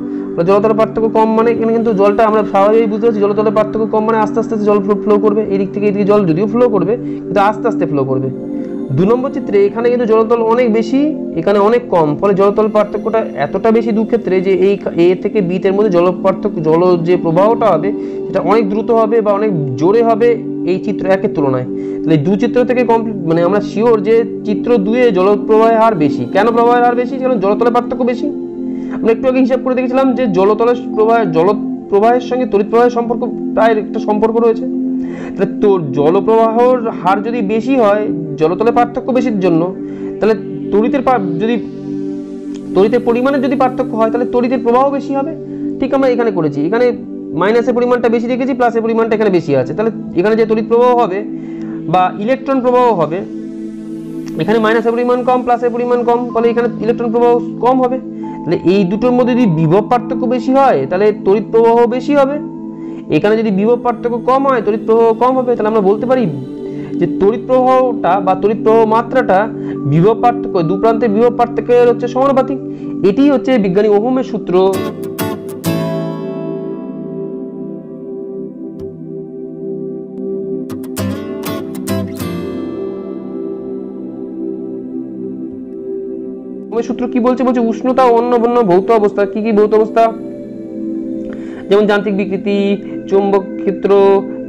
জলতলের পার্থক্য কম মানে এখানে কিন্তু জলটা আমরা স্বাভাবিকই বুঝতে পারছি, জলতলের পার্থক্য কম মানে আস্তে আস্তে জল ফ্লো করবে, এদিক থেকে এদিকে জল যদিও ফ্লো করবে কিন্তু আস্তে আস্তে ফ্লো করবে। 2 নম্বর চিত্রে এখানে কিন্তু জলতল অনেক বেশি, এখানে অনেক কম, ফলে জলতল পার্থক্যটা এতটা বেশি দু ক্ষেত্রে যে এই এ থেকে বি এর মধ্যে জল যে প্রবাহটা হবে সেটা অনেক দ্রুত হবে বা অনেক জোরে হবে এই চিত্র 1-এর তুলনায়। তাহলে দু চিত্র থেকে কমপ্লিট আমরা শিওর যে চিত্র 2-এ জলপ্রবাহের হার বেশি। কেন প্রবাহের হার বেশি? কারণ জলতলের পার্থক্য বেশি। আমরা একটু আগে হিসাব করে দেখেছিলাম যে জলপ্রবাহের সঙ্গে তড়িৎ প্রবাহের সম্পর্ক প্রায় একটা সম্পর্ক রয়েছে। তাহলে তো জলপ্রবাহের হার যদি বেশি হয়, জলতলের পার্থক্য বেশির জন্য, তাহলে তড়িতের পরিমাণের যদি পার্থক্য হয় তাহলে তড়িতের প্রবাহ বেশি হবে। ঠিক আমরা এখানে করেছি, এখানে মাইনাসের পরিমাণটা বেশি রেখেছি, প্লাসের পরিমাণটা এখানে বেশি আছে। তাহলে এখানে যে তড়িৎ প্রবাহ হবে বা ইলেকট্রন প্রবাহ হবে, এখানে মাইনাসের পরিমাণ কম, প্লাসের পরিমাণ কম, ফলে এখানে ইলেকট্রন প্রবাহ কম হবে। তাহলে এই দুটোর মধ্যে যদি বিভব পার্থক্য বেশি হয় তাহলে তড়িৎ প্রবাহ বেশি হবে। এখানে যদি বিভব পার্থক্য কম হয় তড়িৎ প্রবাহ কম হবে। তাহলে আমরা বলতে পারি যে তড়িৎ প্রবাহটা বা তড়িৎ প্রবাহ মাত্রাটা বিভব পার্থক্য, দু প্রান্তের বিভব পার্থক্যের হচ্ছে সমানুপাতিক। এটি হচ্ছে বিজ্ঞানী ওহমের সূত্র। ওহমের সূত্র কি বলছে? উষ্ণতা ও অন্য ভৌত অবস্থা। কি ভৌত অবস্থা? যেমন যান্ত্রিক বিকৃতি, চৌম্বক ক্ষেত্র,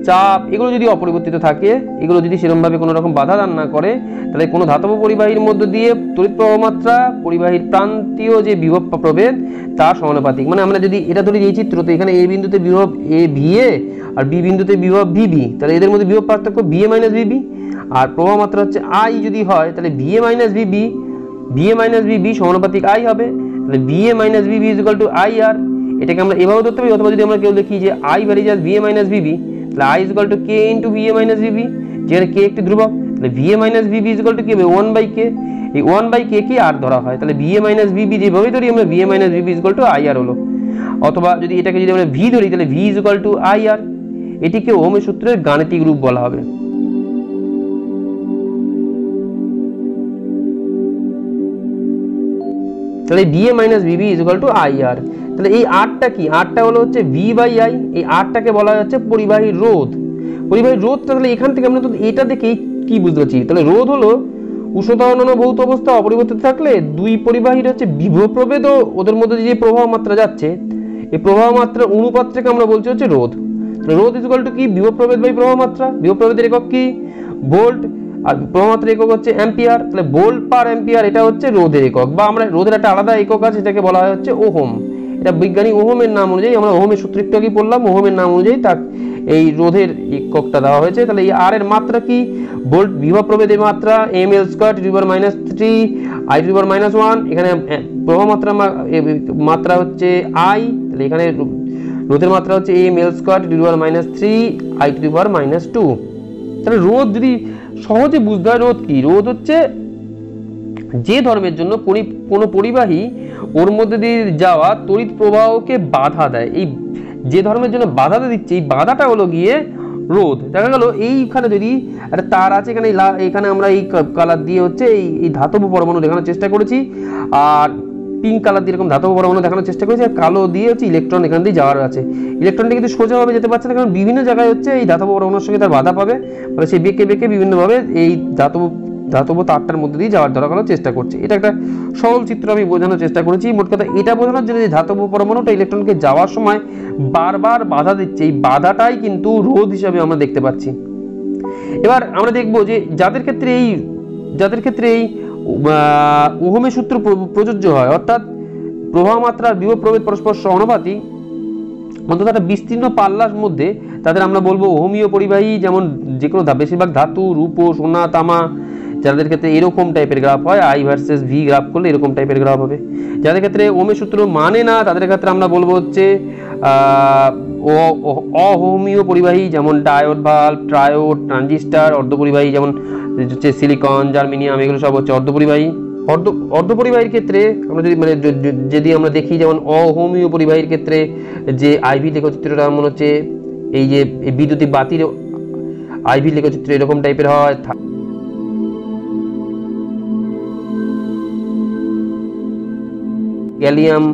চাপ, এগুলো যদি অপরিবর্তিত থাকে, এগুলো যদি সেরকমভাবে কোনো রকম বাধা দান না করে, তাহলে কোনো ধাতব পরিবাহীর মধ্য দিয়ে তড়িৎ প্রবাহ মাত্রা পরিবাহীর প্রান্তীয় যে বিভব প্রভেদ তার সমানুপাতিক। মানে আমরা যদি এটা ধরি এই চিত্রতে, এখানে এ বিন্দুতে বিভব এ ভিএ আর বি বিন্দুতে বিভব ভিবি, তাহলে এদের মধ্যে বিভব পার্থক্য ভিএ মাইনাস ভিবি, আর প্রবাহ মাত্রা হচ্ছে আই যদি হয় তাহলে ভিএ মাইনাস ভিবি সমানুপাতিক আই হবে। তাহলে VA minus VB is equal to I R. এটাকে আমরা এভাবে ধরতে পারি, অথবা যদি আমরা কেউ দেখি যে I vary just VA minus VB, তাহলে I is equal to K into VA minus VB, যেখানে কে একটি ধ্রুবক। তাহলে VA minus VB equal to কি হবে 1/k, এই 1/k কি আর ধরা হয়, তাহলে VA মাইনাস VB যেভাবে ধরি আমরা VA minus VB equal two IR হলো, অথবা যদি এটাকে যদি আমরা V ধরি তাহলে V ইকুয়াল টু IR, এটিকে ওহমের সূত্রের গাণিতিক রূপ বলা হবে। তাহলে VA minus VB equal two IR, তাহলে এই আরটা কি, আরটা হলো হচ্ছে V/I, এই আরটাকে বলা হচ্ছে পরিবাহী রোধ। পরিবাহী রোধটা তাহলে এখান থেকে আমরা তো এটা দেখেই কি বুঝতে পারছি, তাহলে রোধ হলো উষ্ণতা অন্যান্য ভৌত অবস্থা অপরিবর্তিত থাকলে দুই পরিবাহীর হচ্ছে বিভব প্রভেদ ও ওদের মধ্যে যে প্রবাহ মাত্রা যাচ্ছে, এই প্রবাহ মাত্রার অনুপাতটাকে আমরা বলছি হচ্ছে রোধ। রোধ ইকুয়াল টু কি, বিভব প্রভেদ বাই প্রবাহ মাত্রা, বিভব প্রভেদের একক কি ভোল্ট, আর প্রবাহ মাত্রার একক হচ্ছে অ্যাম্পিয়ার, তাহলে ভোল্ট পার অ্যাম্পিয়ার এটা হচ্ছে রোধের একক, বা আমরা রোধের একটা আলাদা একক আছে যেটাকে বলা হয় হচ্ছে ওহম, এটা বৈজ্ঞানিক ওহমের নাম অনুযায়ী, আমরা ওহমের সূত্র একটু আগে পড়লাম, ওহমের নাম অনুযায়ী তার এই রোধের এককটা দেওয়া হয়েছে। তাহলে এই আর এর মাত্রা কি, ভোল্ট বিভব প্রভেদের মাত্রা ml square to the power -3 I to the power -1, এখানে প্রবাহ মাত্রা হচ্ছে I, তাহলে এখানে রোধের মাত্রা হচ্ছে ml square to the power -3 I to the power -2। তাহলে রোধ যদি সহজে বুঝতে হয়, রোধ কি, রোধ হচ্ছে যে ধর্মের জন্য কোনো পরিবাহী ওর মধ্যে দিয়ে যাওয়া তড়িৎ প্রবাহকে বাধা দেয়, এই যে ধর্মের জন্য বাধাটা দিচ্ছে এই বাধাটা হলো গিয়ে রোধ। দেখা গেল এইখানে যদি একটা তার আছে, এখানে আমরা এই কালার দিয়ে হচ্ছে এই ধাতব পরমাণু দেখানোর চেষ্টা করেছি, আর পিঙ্ক কালার দিয়ে এরকম ধাতব পরমাণু দেখানোর চেষ্টা করেছি, আর কালো দিয়ে হচ্ছে ইলেকট্রন এখান দিয়ে যাওয়ার আছে। ইলেকট্রনটা কিন্তু সোজাভাবে যেতে পারছে না, কারণ বিভিন্ন জায়গায় হচ্ছে এই ধাতব পরমাণুর সঙ্গে তার বাধা পাবে, মানে সে বেঁকে বেঁকে বিভিন্নভাবে এই ধাতব তারটার মধ্যে দিয়ে যাওয়ার ধরা করার চেষ্টা করছে। এটা একটা সরল চিত্র আমি বোঝানোর চেষ্টা করেছি। মোট কথা এটা বোঝানোর জন্য যে ধাতব পরমাণুটা ইলেকট্রনকে যাওয়ার সময় বারবার বাধা দিচ্ছে, এই বাধাটাই কিন্তু রোধ হিসাবে আমরা দেখতে পাচ্ছি। এবার আমরা দেখব যে যাদের ক্ষেত্রে এই ওহমের সূত্র প্রযোজ্য হয়, অর্থাৎ প্রবাহ মাত্রা আর বিভব প্রভেদ পরস্পর সমানুপাতিক, অন্তত একটা বিস্তীর্ণ পাল্লার মধ্যে, তাদের আমরা বলবো ওহমীয় পরিবাহী। যেমন যে কোনো বেশিরভাগ ধাতু, রূপ, সোনা, তামা, যাদের ক্ষেত্রে এরকম টাইপের গ্রাফ হয়, I ভার্সেস V গ্রাফ করলে এরকম টাইপের গ্রাফ হবে। যাদের ক্ষেত্রে ওহমের সূত্র মানে না তাদের ক্ষেত্রে আমরা বলবো হচ্ছে অহমীয় পরিবাহী, যেমন ডায়োড, ভাল্ব, ট্রায়োড, ট্রানজিস্টার। অর্ধপরিবাহী যেমন হচ্ছে সিলিকন, জার্মেনিয়াম, এগুলো সব হচ্ছে অর্ধপরিবাহী। অর্ধপরিবাহীর ক্ষেত্রে আমরা যদি আমরা দেখি, যেমন অহমীয় পরিবাহীর ক্ষেত্রে যে IV লেখচিত্রটা মনে হচ্ছে এই যে বিদ্যুতিক বাতির IV লেখচিত্র এরকম টাইপের হয়। গ্যালিয়াম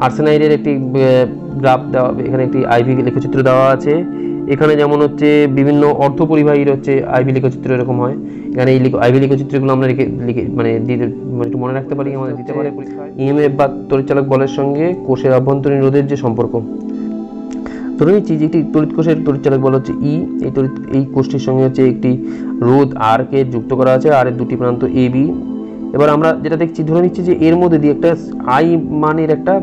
আর্সেনাইডের একটি গ্রাফ দেওয়া, এখানে একটি IV লেখচিত্র দেওয়া আছে। এখানে যেমন হচ্ছে বিভিন্ন অর্ধপরিবাহীর হচ্ছে IV লেখচিত্র এরকম হয়। এখানে এই IV লেখচিত্রগুলো আমরা মানে একটু মনে রাখতে পারি, আমাদের দিতে পারে পরীক্ষায়। EMF বা তড়িৎচালক বলের সঙ্গে কোষের আভ্যন্তরীণ রোধের যে সম্পর্ক, ধরে নিচ্ছি যে একটি তড়িৎ কোষের তড়িৎচালক বল হচ্ছে E, এই কোষটির সঙ্গে হচ্ছে একটি রোধ R কে যুক্ত করা আছে, আর এর দুটি প্রান্ত AB। এবার আমরা যেটা দেখছি, ধরে নিচ্ছি যে এর মধ্যে দিয়ে একটা I মানের একটা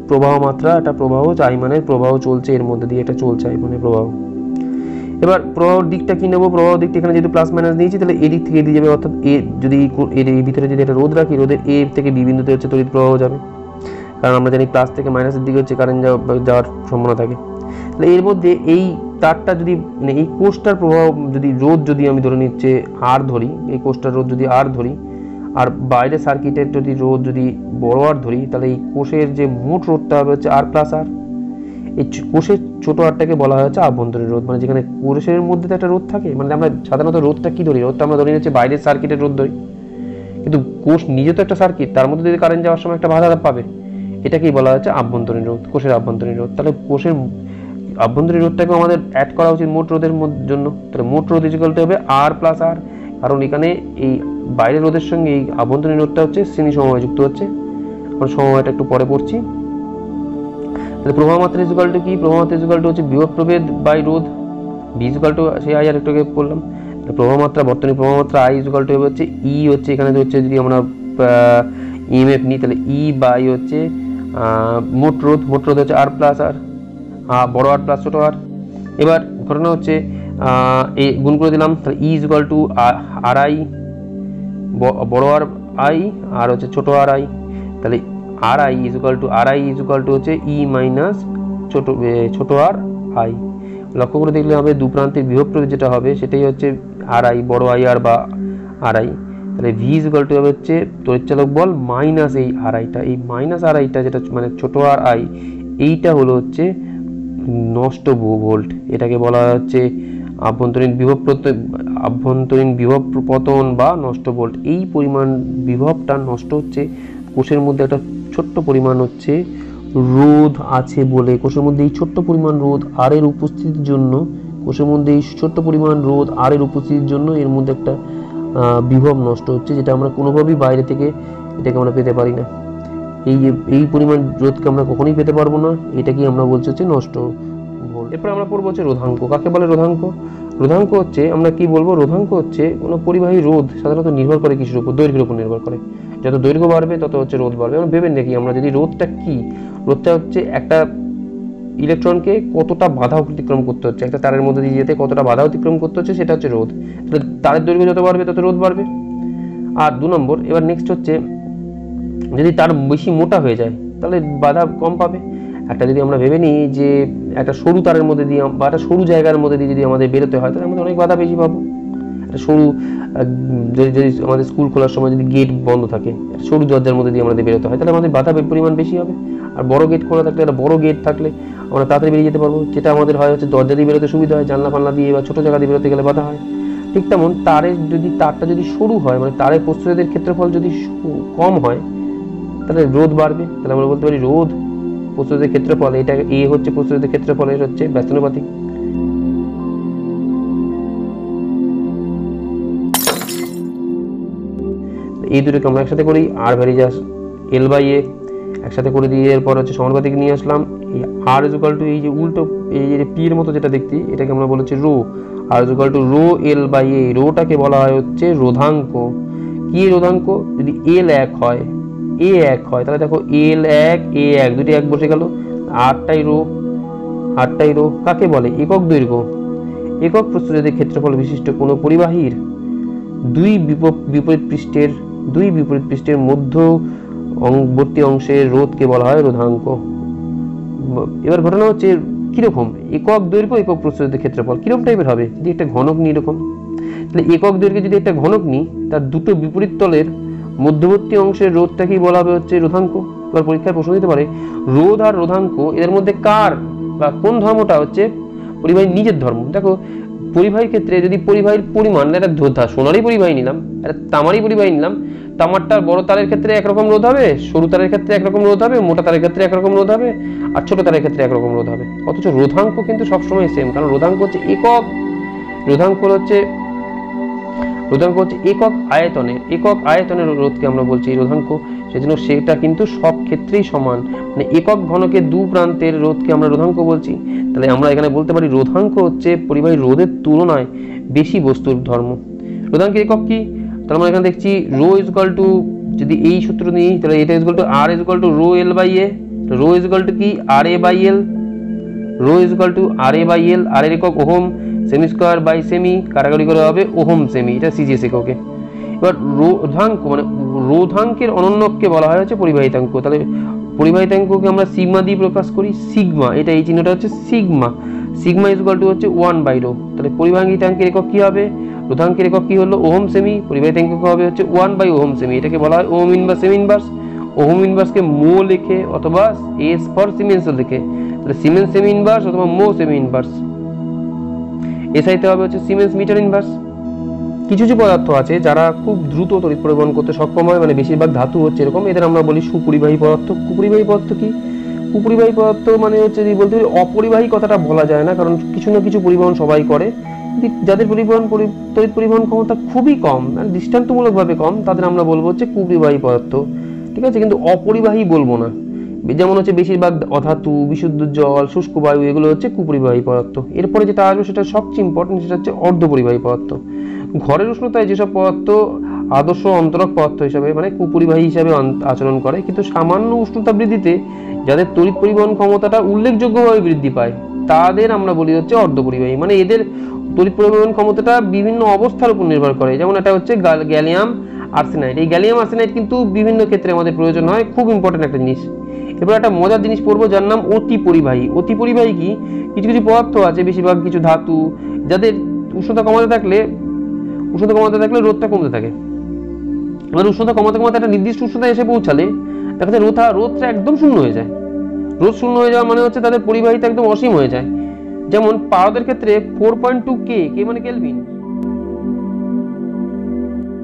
প্রবাহ মাত্রা, একটা প্রবাহ I মানের প্রবাহ চলছে, এর মধ্যে দিয়ে একটা চলছে I মানের প্রবাহ। এবার প্রবাহের দিকটা কি নেবো, প্রবাহ দিকটা এখানে যেহেতু প্লাস মাইনাস নিয়েছি, তাহলে এদিক থেকে এদিকে যাবে, অর্থাৎ যদি এর ভিতরে যদি একটা রোধ রাখি, রোধের A থেকে B বিন্দুতে হচ্ছে তড়িৎ প্রবাহ যাবে, কারণ আমরা জানি প্লাস থেকে মাইনাসের দিকে হচ্ছে কারেন্ট যাওয়ার সম্ভাবনা থাকে। তাহলে এর মধ্যে এই তারটা যদি মানে এই কোষটার প্রবাহ যদি রোধ যদি আমি ধরে নিচ্ছে R ধরি, এই কোষটার রোধ যদি R ধরি, আর বাইরে সার্কিটের যদি রোধ যদি বড় R ধরি, তাহলে এই কোষের যে মোট রোধটা হবে হচ্ছে R প্লাস R। এই কোষের ছোট আরটাকে বলা হচ্ছে আভ্যন্তরীণ রোধ, মানে যেখানে কোষের মধ্যে তো একটা রোধ থাকে। মানে আমরা সাধারণত রোধটা কি ধরি, রোধটা আমরা ধরে নিচ্ছি বাইরের সার্কিটের রোধ ধরি, কিন্তু কোষ নিজে তো একটা সার্কিট, তার মধ্যে যদি কারেন্ট যাওয়ার সময় একটা বাধা পাবে, এটাকেই বলা হচ্ছে আভ্যন্তরীণ রোধ, কোষের আভ্যন্তরীণ রোধ। তাহলে কোষের আভ্যন্তরীণ রোধটাকে আমাদের অ্যাড করা উচিত মোট রোধের জন্য। তাহলে মোট রোধ ইকুয়াল টু হবে R প্লাস R, কারণ এখানে এই বাইরের রোধের সঙ্গে এই আভ্যন্তরীণ রোধটা হচ্ছে শ্রেণী সমবায় যুক্ত হচ্ছে। আমরা সমবায়টা একটু পরে পড়ছি। তাহলে প্রবাহ মাত্রা ইকুয়াল টু কি, প্রবাহ মাত্রা ইকুয়াল টু হচ্ছে বিভব প্রভেদ বাই রোধ, B ইকুয়াল টু সেই I আর একটু আগে বললাম। প্রবাহ মাত্রা, বর্তনী প্রবাহ মাত্রা I ইকুয়াল টু হচ্ছে E, হচ্ছে এখানে হচ্ছে যদি আমরা EMF নিই, তাহলে E বাই হচ্ছে মোট রোধ হচ্ছে R প্লাস R, বড় R প্লাস ছোট R। এবার ঘটনা হচ্ছে এই গুণ করে দিলাম, তাহলে E ইকুয়াল টু RI, বড় R I আর হচ্ছে ছোট RI। তাহলে RI ইকুয়াল টু হচ্ছে E মাইনাস ছোট R I। লক্ষ্য করে দেখলে হবে দু প্রান্তের বিভব প্রভেদ যেটা হবে সেটাই হচ্ছে RI, বড় IR বা আরআই। তাহলে ভি ইজ ইকুয়াল টু হবে হচ্ছে তড়িৎচালক বল মাইনাস এই আরআইটা, এই মাইনাস আরআইটা যেটা মানে ছোট আর আই, এইটা হলো হচ্ছে নষ্ট ভোল্ট। এটাকে বলা হচ্ছে আভ্যন্তরীণ বিভব পতন বা নষ্ট ভোল্ট। এই পরিমাণ বিভবটা নষ্ট হচ্ছে কোষের মধ্যে একটা ছোট্ট পরিমাণ হচ্ছে রোধ আছে বলে, কোষের মধ্যে এই ছোট্ট পরিমাণ রোধ আর এর উপস্থিতির জন্য, কোষের মধ্যে এই ছোট্ট পরিমাণ রোধ আর এর উপস্থিতির জন্য এর মধ্যে একটা বিভব নষ্ট হচ্ছে, যেটা আমরা কোনোভাবেই বাইরে থেকে এটাকে আমরা পেতে পারি না। এই পরিমাণ রোধকে আমরা কখনোই পেতে পারবো না, এটাকেই আমরা বলছি হচ্ছে নষ্ট ভোল্ট। এরপর আমরা পড়বো হচ্ছে রোধাঙ্ক। কাকে বলে রোধাঙ্ক? রোধাঙ্ক হচ্ছে আমরা কি বলবো, রোধাঙ্ক হচ্ছে কোনো পরিবাহী রোধ সাধারণত নির্ভর করে কিসের উপর? দৈর্ঘ্যের উপর নির্ভর করে। যত দৈর্ঘ্য বাড়বে তত হচ্ছে রোধ বাড়বে। আমরা ভেবে দেখি, আমরা যদি রোধটা কি, রোধটা হচ্ছে একটা ইলেকট্রনকে কতটা বাধা অতিক্রম করতে হচ্ছে, একটা তারের মধ্যে দিয়ে যেতে কতটা বাধা অতিক্রম করতে হচ্ছে, সেটা হচ্ছে রোধ। তাহলে তারের দৈর্ঘ্য যত বাড়বে তত রোধ বাড়বে। আর 2 নম্বর, এবার নেক্সট হচ্ছে যদি তার বেশি মোটা হয়ে যায় তাহলে বাধা কম পাবে। একটা যদি আমরা ভেবে নিই যে একটা সরু তারের মধ্যে দিয়ে বা একটা সরু জায়গার মধ্যে দিয়ে যদি আমাদের বেরোতে হয় তাহলে আমাদের অনেক বাধা বেশি পাবো। একটা সরু যদি আমাদের স্কুল খোলার সময় যদি গেট বন্ধ থাকে, সরু দরজার মধ্যে দিয়ে আমাদের বেরোতে হয়, তাহলে আমাদের বাধা পরিমাণ বেশি হবে। আর বড় গেট খোলা থাকলে, একটা বড় গেট থাকলে আমরা তাড়াতাড়ি বেরিয়ে যেতে পারবো, যেটা আমাদের হয় হচ্ছে দরজা দিয়ে বেরোতে সুবিধা হয়, জানলা ফান্না দিয়ে বা ছোটো জায়গা দিয়ে বেরোতে গেলে বাধা হয়। ঠিক তেমন তারটা যদি সরু হয়, মানে তারের প্রস্থচ্ছেদের ক্ষেত্রফল যদি কম হয় তাহলে রোধ বাড়বে। তাহলে আমরা বলতে পারি রোধ প্রস্থচ্ছেদের ক্ষেত্রফল, এটা এ হচ্ছে প্রস্থচ্ছেদের ক্ষেত্রফল, এর হচ্ছে ব্যস্তানুপাতিক। এই দুটোকে আমরা একসাথে করি, আর ভ্যারিজাস এল বাই এ একসাথে করে দিয়ে এরপর হচ্ছে সমানুপাতিক নিয়ে আসলাম। এই আর ইজ ইকুয়াল টু এই যে উল্টো এই যে পি এর মতো যেটা দেখছি এটাকে আমরা বলেছি rho, R is equal to rho L by A. রোটাকে বলা হয় হচ্ছে রোধাঙ্ক। কি রোধাঙ্ক? যদি এল 1 হয়, এ 1 হয়, তাহলে দেখো এল 1 এ 1 দুটি 1 বসে গেল, আটটাই রো। কাকে বলে? একক দৈর্ঘ্য একক প্রস্থচ্ছেদের ক্ষেত্রফল বিশিষ্ট কোনো পরিবাহীর দুই বিপরীত পৃষ্ঠের মধ্যবর্তী অংশের রোধকে বলা হয় রোধাঙ্ক। এবার ঘটনা হচ্ছে কিরকম একক দৈর্ঘ্য একক প্রস্থচ্ছেদের ক্ষেত্রফল কিরকম টাইপের হবে? যদি একটা ঘনক নিই এরকম, তাহলে একক দৈর্ঘ্যে যদি একটা ঘনক নিই, তার দুটো বিপরীত তলের মধ্যবর্তী অংশের রোধটাকেই বলা হবে হচ্ছে রোধাঙ্ক। এবার পরীক্ষায় প্রশ্ন দিতে পারে রোধ আর রোধাঙ্ক এদের মধ্যে কার বা কোন ধর্মটা হচ্ছে পরিবাহীর নিজের ধর্ম। দেখো পরিবাহীর ক্ষেত্রে যদি পরিবাহীর পরিমাণ, একটা ধোধা সোনারই পরিবাহী নিলাম, একটা তামারই পরিবাহী নিলাম, তামারটার বড় তারের ক্ষেত্রে একরকম রোধ হবে, সরু তারের ক্ষেত্রে একরকম রোধ হবে, মোটা তারের ক্ষেত্রে একরকম রোধ হবে, আর ছোট তারের ক্ষেত্রে একরকম রোধ হবে। অথচ রোধাঙ্ক কিন্তু সবসময় সেম, কারণ রোধাঙ্ক হচ্ছে একক, রোধাঙ্ক হচ্ছে একক আয়তনের রোধকে আমরা বলছি রোধাঙ্ক। সেজন্য সেটা কিন্তু সব ক্ষেত্রেই সমান, মানে একক ঘনকের দু প্রান্তের রোধকে আমরা রোধাঙ্ক বলছি। তাহলে আমরা এখানে বলতে পারি রোধাঙ্ক হচ্ছে পরিবাহী রোধের তুলনায় বেশি বস্তুর ধর্ম। রোধাঙ্কের একক কি? তাহলে আমরা এখানে দেখছি রো ইজ ইকুয়াল টু, যদি এই সূত্র নিই তাহলে এটা is equal to R is equal to rho L by A. Rho is equal to কি? R A by L. Rho is equal to R A by L. R এর একক ohm, সেমি স্কোয়ার বাই সেমি কাটাকাটি করে হবে ohm semi, এটা CGS এককে। এবার রোধাঙ্ক মানে রোধাঙ্কের অনন্যককে বলা হয় হচ্ছে পরিবাহিতাঙ্ক। তাহলে পরিবাহিতাঙ্ককে আমরা সিগমা দিয়ে প্রকাশ করি, সিগমা, এটা এই চিহ্নটা হচ্ছে sigma. Sigma is equal two হচ্ছে 1 বাই রো। তাহলে পরিবাহিতাঙ্কের একক কি হবে? রোধাঙ্কের একক কি হলো? Ohm semi. পরিবাহিতাঙ্ক হবে হচ্ছে 1 বাই ওহম সেমি, এটাকে বলা হয় ওহম ইনভার্স সেমি ইনভার্স। ওহম ইনভার্সকে মো লিখে অথবা এস ফর সিমেন্স লিখে, তাহলে সিমেন্স সেমি ইনভার্স অথবা মো সেমি ইনভার্স। এসআইতে হবে হচ্ছে সিমেন্স মিটার ইনভার্স। কিছু পদার্থ আছে যারা খুব দ্রুত তড়িৎ পরিবহন করতে সক্ষম হয়, মানে বেশিরভাগ ধাতু হচ্ছে এরকম, এদের আমরা বলি সুপরিবাহী পদার্থ। কুপরিবাহী পদার্থ কি? কুপরিবাহী পদার্থ মানে হচ্ছে যদি বলতে অপরিবাহী কথাটা বলা যায় না, কারণ কিছু না কিছু পরিবহন সবাই করে, যাদের তড়িৎ পরিবহন ক্ষমতা খুবই কম, মানে দৃষ্টান্তমূলকভাবে কম, তাদের আমরা বলবো হচ্ছে কুপরিবাহী পদার্থ। ঠিক আছে, কিন্তু অপরিবাহী বলবো না। যেমন হচ্ছে বেশিরভাগ অধাতু, বিশুদ্ধ জল, শুষ্ক বায়ু, এগুলো হচ্ছে কুপরিবাহী পদার্থ। এরপরে যেটা আসবে সেটা সবচেয়ে ইম্পর্টেন্ট, সেটা হচ্ছে অর্ধপরিবাহী পদার্থ। ঘরের উষ্ণতায় যেসব পদার্থ আদর্শ অন্তরক পদার্থ হিসাবে মানে কুপরিবাহী হিসাবে আচরণ করে, কিন্তু সামান্য উষ্ণতা বৃদ্ধিতে যাদের তড়িৎ পরিবহন ক্ষমতাটা উল্লেখযোগ্যভাবে বৃদ্ধি পায় তাদের আমরা বলি হচ্ছে অর্ধপরিবাহী। মানে এদের তড়িৎ পরিবহন ক্ষমতাটা বিভিন্ন অবস্থার উপর নির্ভর করে। যেমন এটা হচ্ছে গ্যালিয়াম আর্সেনাইড। এই গ্যালিয়াম আর্সেনাইড কিন্তু বিভিন্ন ক্ষেত্রে আমাদের প্রয়োজন হয়, খুব ইম্পর্টেন্ট একটা জিনিস। এবার একটা মজার জিনিস পড়বো যার নাম অতি পরিবাহী। অতি পরিবাহী কি? কিছু কিছু পদার্থ আছে, বেশিরভাগ কিছু ধাতু, যাদের উষ্ণতা কমাতে থাকলে উষ্ণতা কমাতে থাকলে রোধটা কমতে থাকে। এবার উষ্ণতা কমাতে কমাতে একটা নির্দিষ্ট উষ্ণতায় এসে পৌঁছালে দেখা যায় রোধটা একদম শূন্য হয়ে যায়। রোধ শূন্য হয়ে যাওয়া মানে হচ্ছে তাদের পরিবাহিতা একদম অসীম হয়ে যায়। যেমন পারদের ক্ষেত্রে 4.2 কে মানে কেলভিন,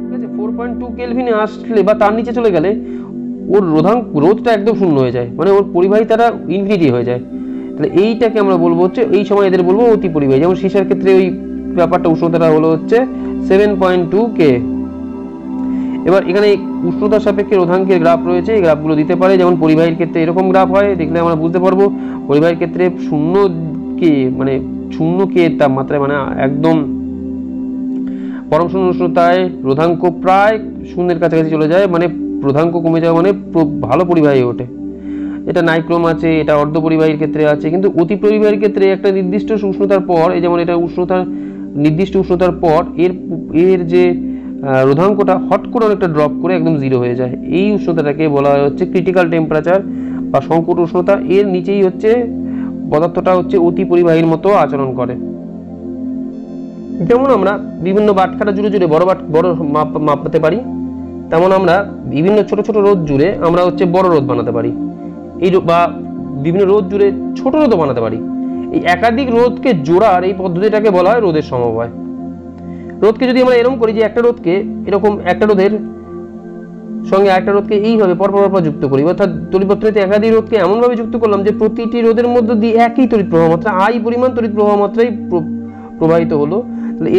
ঠিক আছে, 4.2 কেলভিনে আসলে বা তার নিচে চলে গেলে ওর রোধটা একদম শূন্য হয়ে যায়, মানে ওর পরিবাহিতাটা ইনফিনিটি হয়ে যায়। তাহলে এইটাকে আমরা বলবো হচ্ছে, এই সময় এদের বলবো অতি পরিবাহী। যেমন সীসার ক্ষেত্রে ওই ব্যাপারটা উষ্ণতাটা হলো হচ্ছে 7.2 কে। এবার এখানে উষ্ণতার সাপেক্ষে রোধাঙ্কের গ্রাফ রয়েছে, এই গ্রাফগুলো দিতে পারে। যেমন পরিবাহীর ক্ষেত্রে এরকম গ্রাফ হয়, দেখলে আমরা বুঝতে পারবো। পরিবাহীর ক্ষেত্রে 0 কে মানে 0 কে তাপমাত্রায় মানে একদম পরম শূন্য উষ্ণতায় রোধাঙ্ক প্রায় শূন্যের কাছাকাছি চলে যায়, মানে রোধাঙ্ক কমে যাওয়া মানে ভালো পরিবাহী ওঠে। এটা নাইক্রোম আছে, এটা অর্ধ পরিবাহীর ক্ষেত্রে আছে। কিন্তু অতি পরিবাহীর ক্ষেত্রে একটা নির্দিষ্ট উষ্ণতার পর, এই যেমন এটা উষ্ণতার নির্দিষ্ট উষ্ণতার পর এর যে রোধাঙ্কটা হট করে অনেকটা ড্রপ করে একদম 0 হয়ে যায়। এই উষ্ণতাটাকে বলা হয় হচ্ছে ক্রিটিক্যাল টেম্পারেচার বা সংকট উষ্ণতা। এর নিচেই হচ্ছে পদার্থটা হচ্ছে অতি পরিবাহীর মতো আচরণ করে। যেমন আমরা বিভিন্ন বাটখারা জুড়ে বড় মাপতে পারি, তেমন আমরা বিভিন্ন ছোট ছোট রোধ জুড়ে আমরা হচ্ছে বড় রোধ বানাতে পারি, এই বা বিভিন্ন রোধ জুড়ে ছোট রোধও বানাতে পারি। এই একাধিক রোধকে জোড়ার এই পদ্ধতিটাকে বলা হয় রোধের সমবায়। রোধকে যদি আমরা এরকম করি যে একটা রোধকে এরকম একটা রোধের সঙ্গে একটা রোধকে এইভাবে পরপর যুক্ত করি, অর্থাৎ তড়িৎ বর্তনীতে একাধিক রোধকে এমনভাবে যুক্ত করলাম যে প্রতিটি রোধের মধ্যে দিয়ে একই তড়িৎ প্রবাহ মাত্রা আই পরিমাণ তড়িৎ প্রবাহ মাত্রাই প্রবাহিত হলো। তাহলে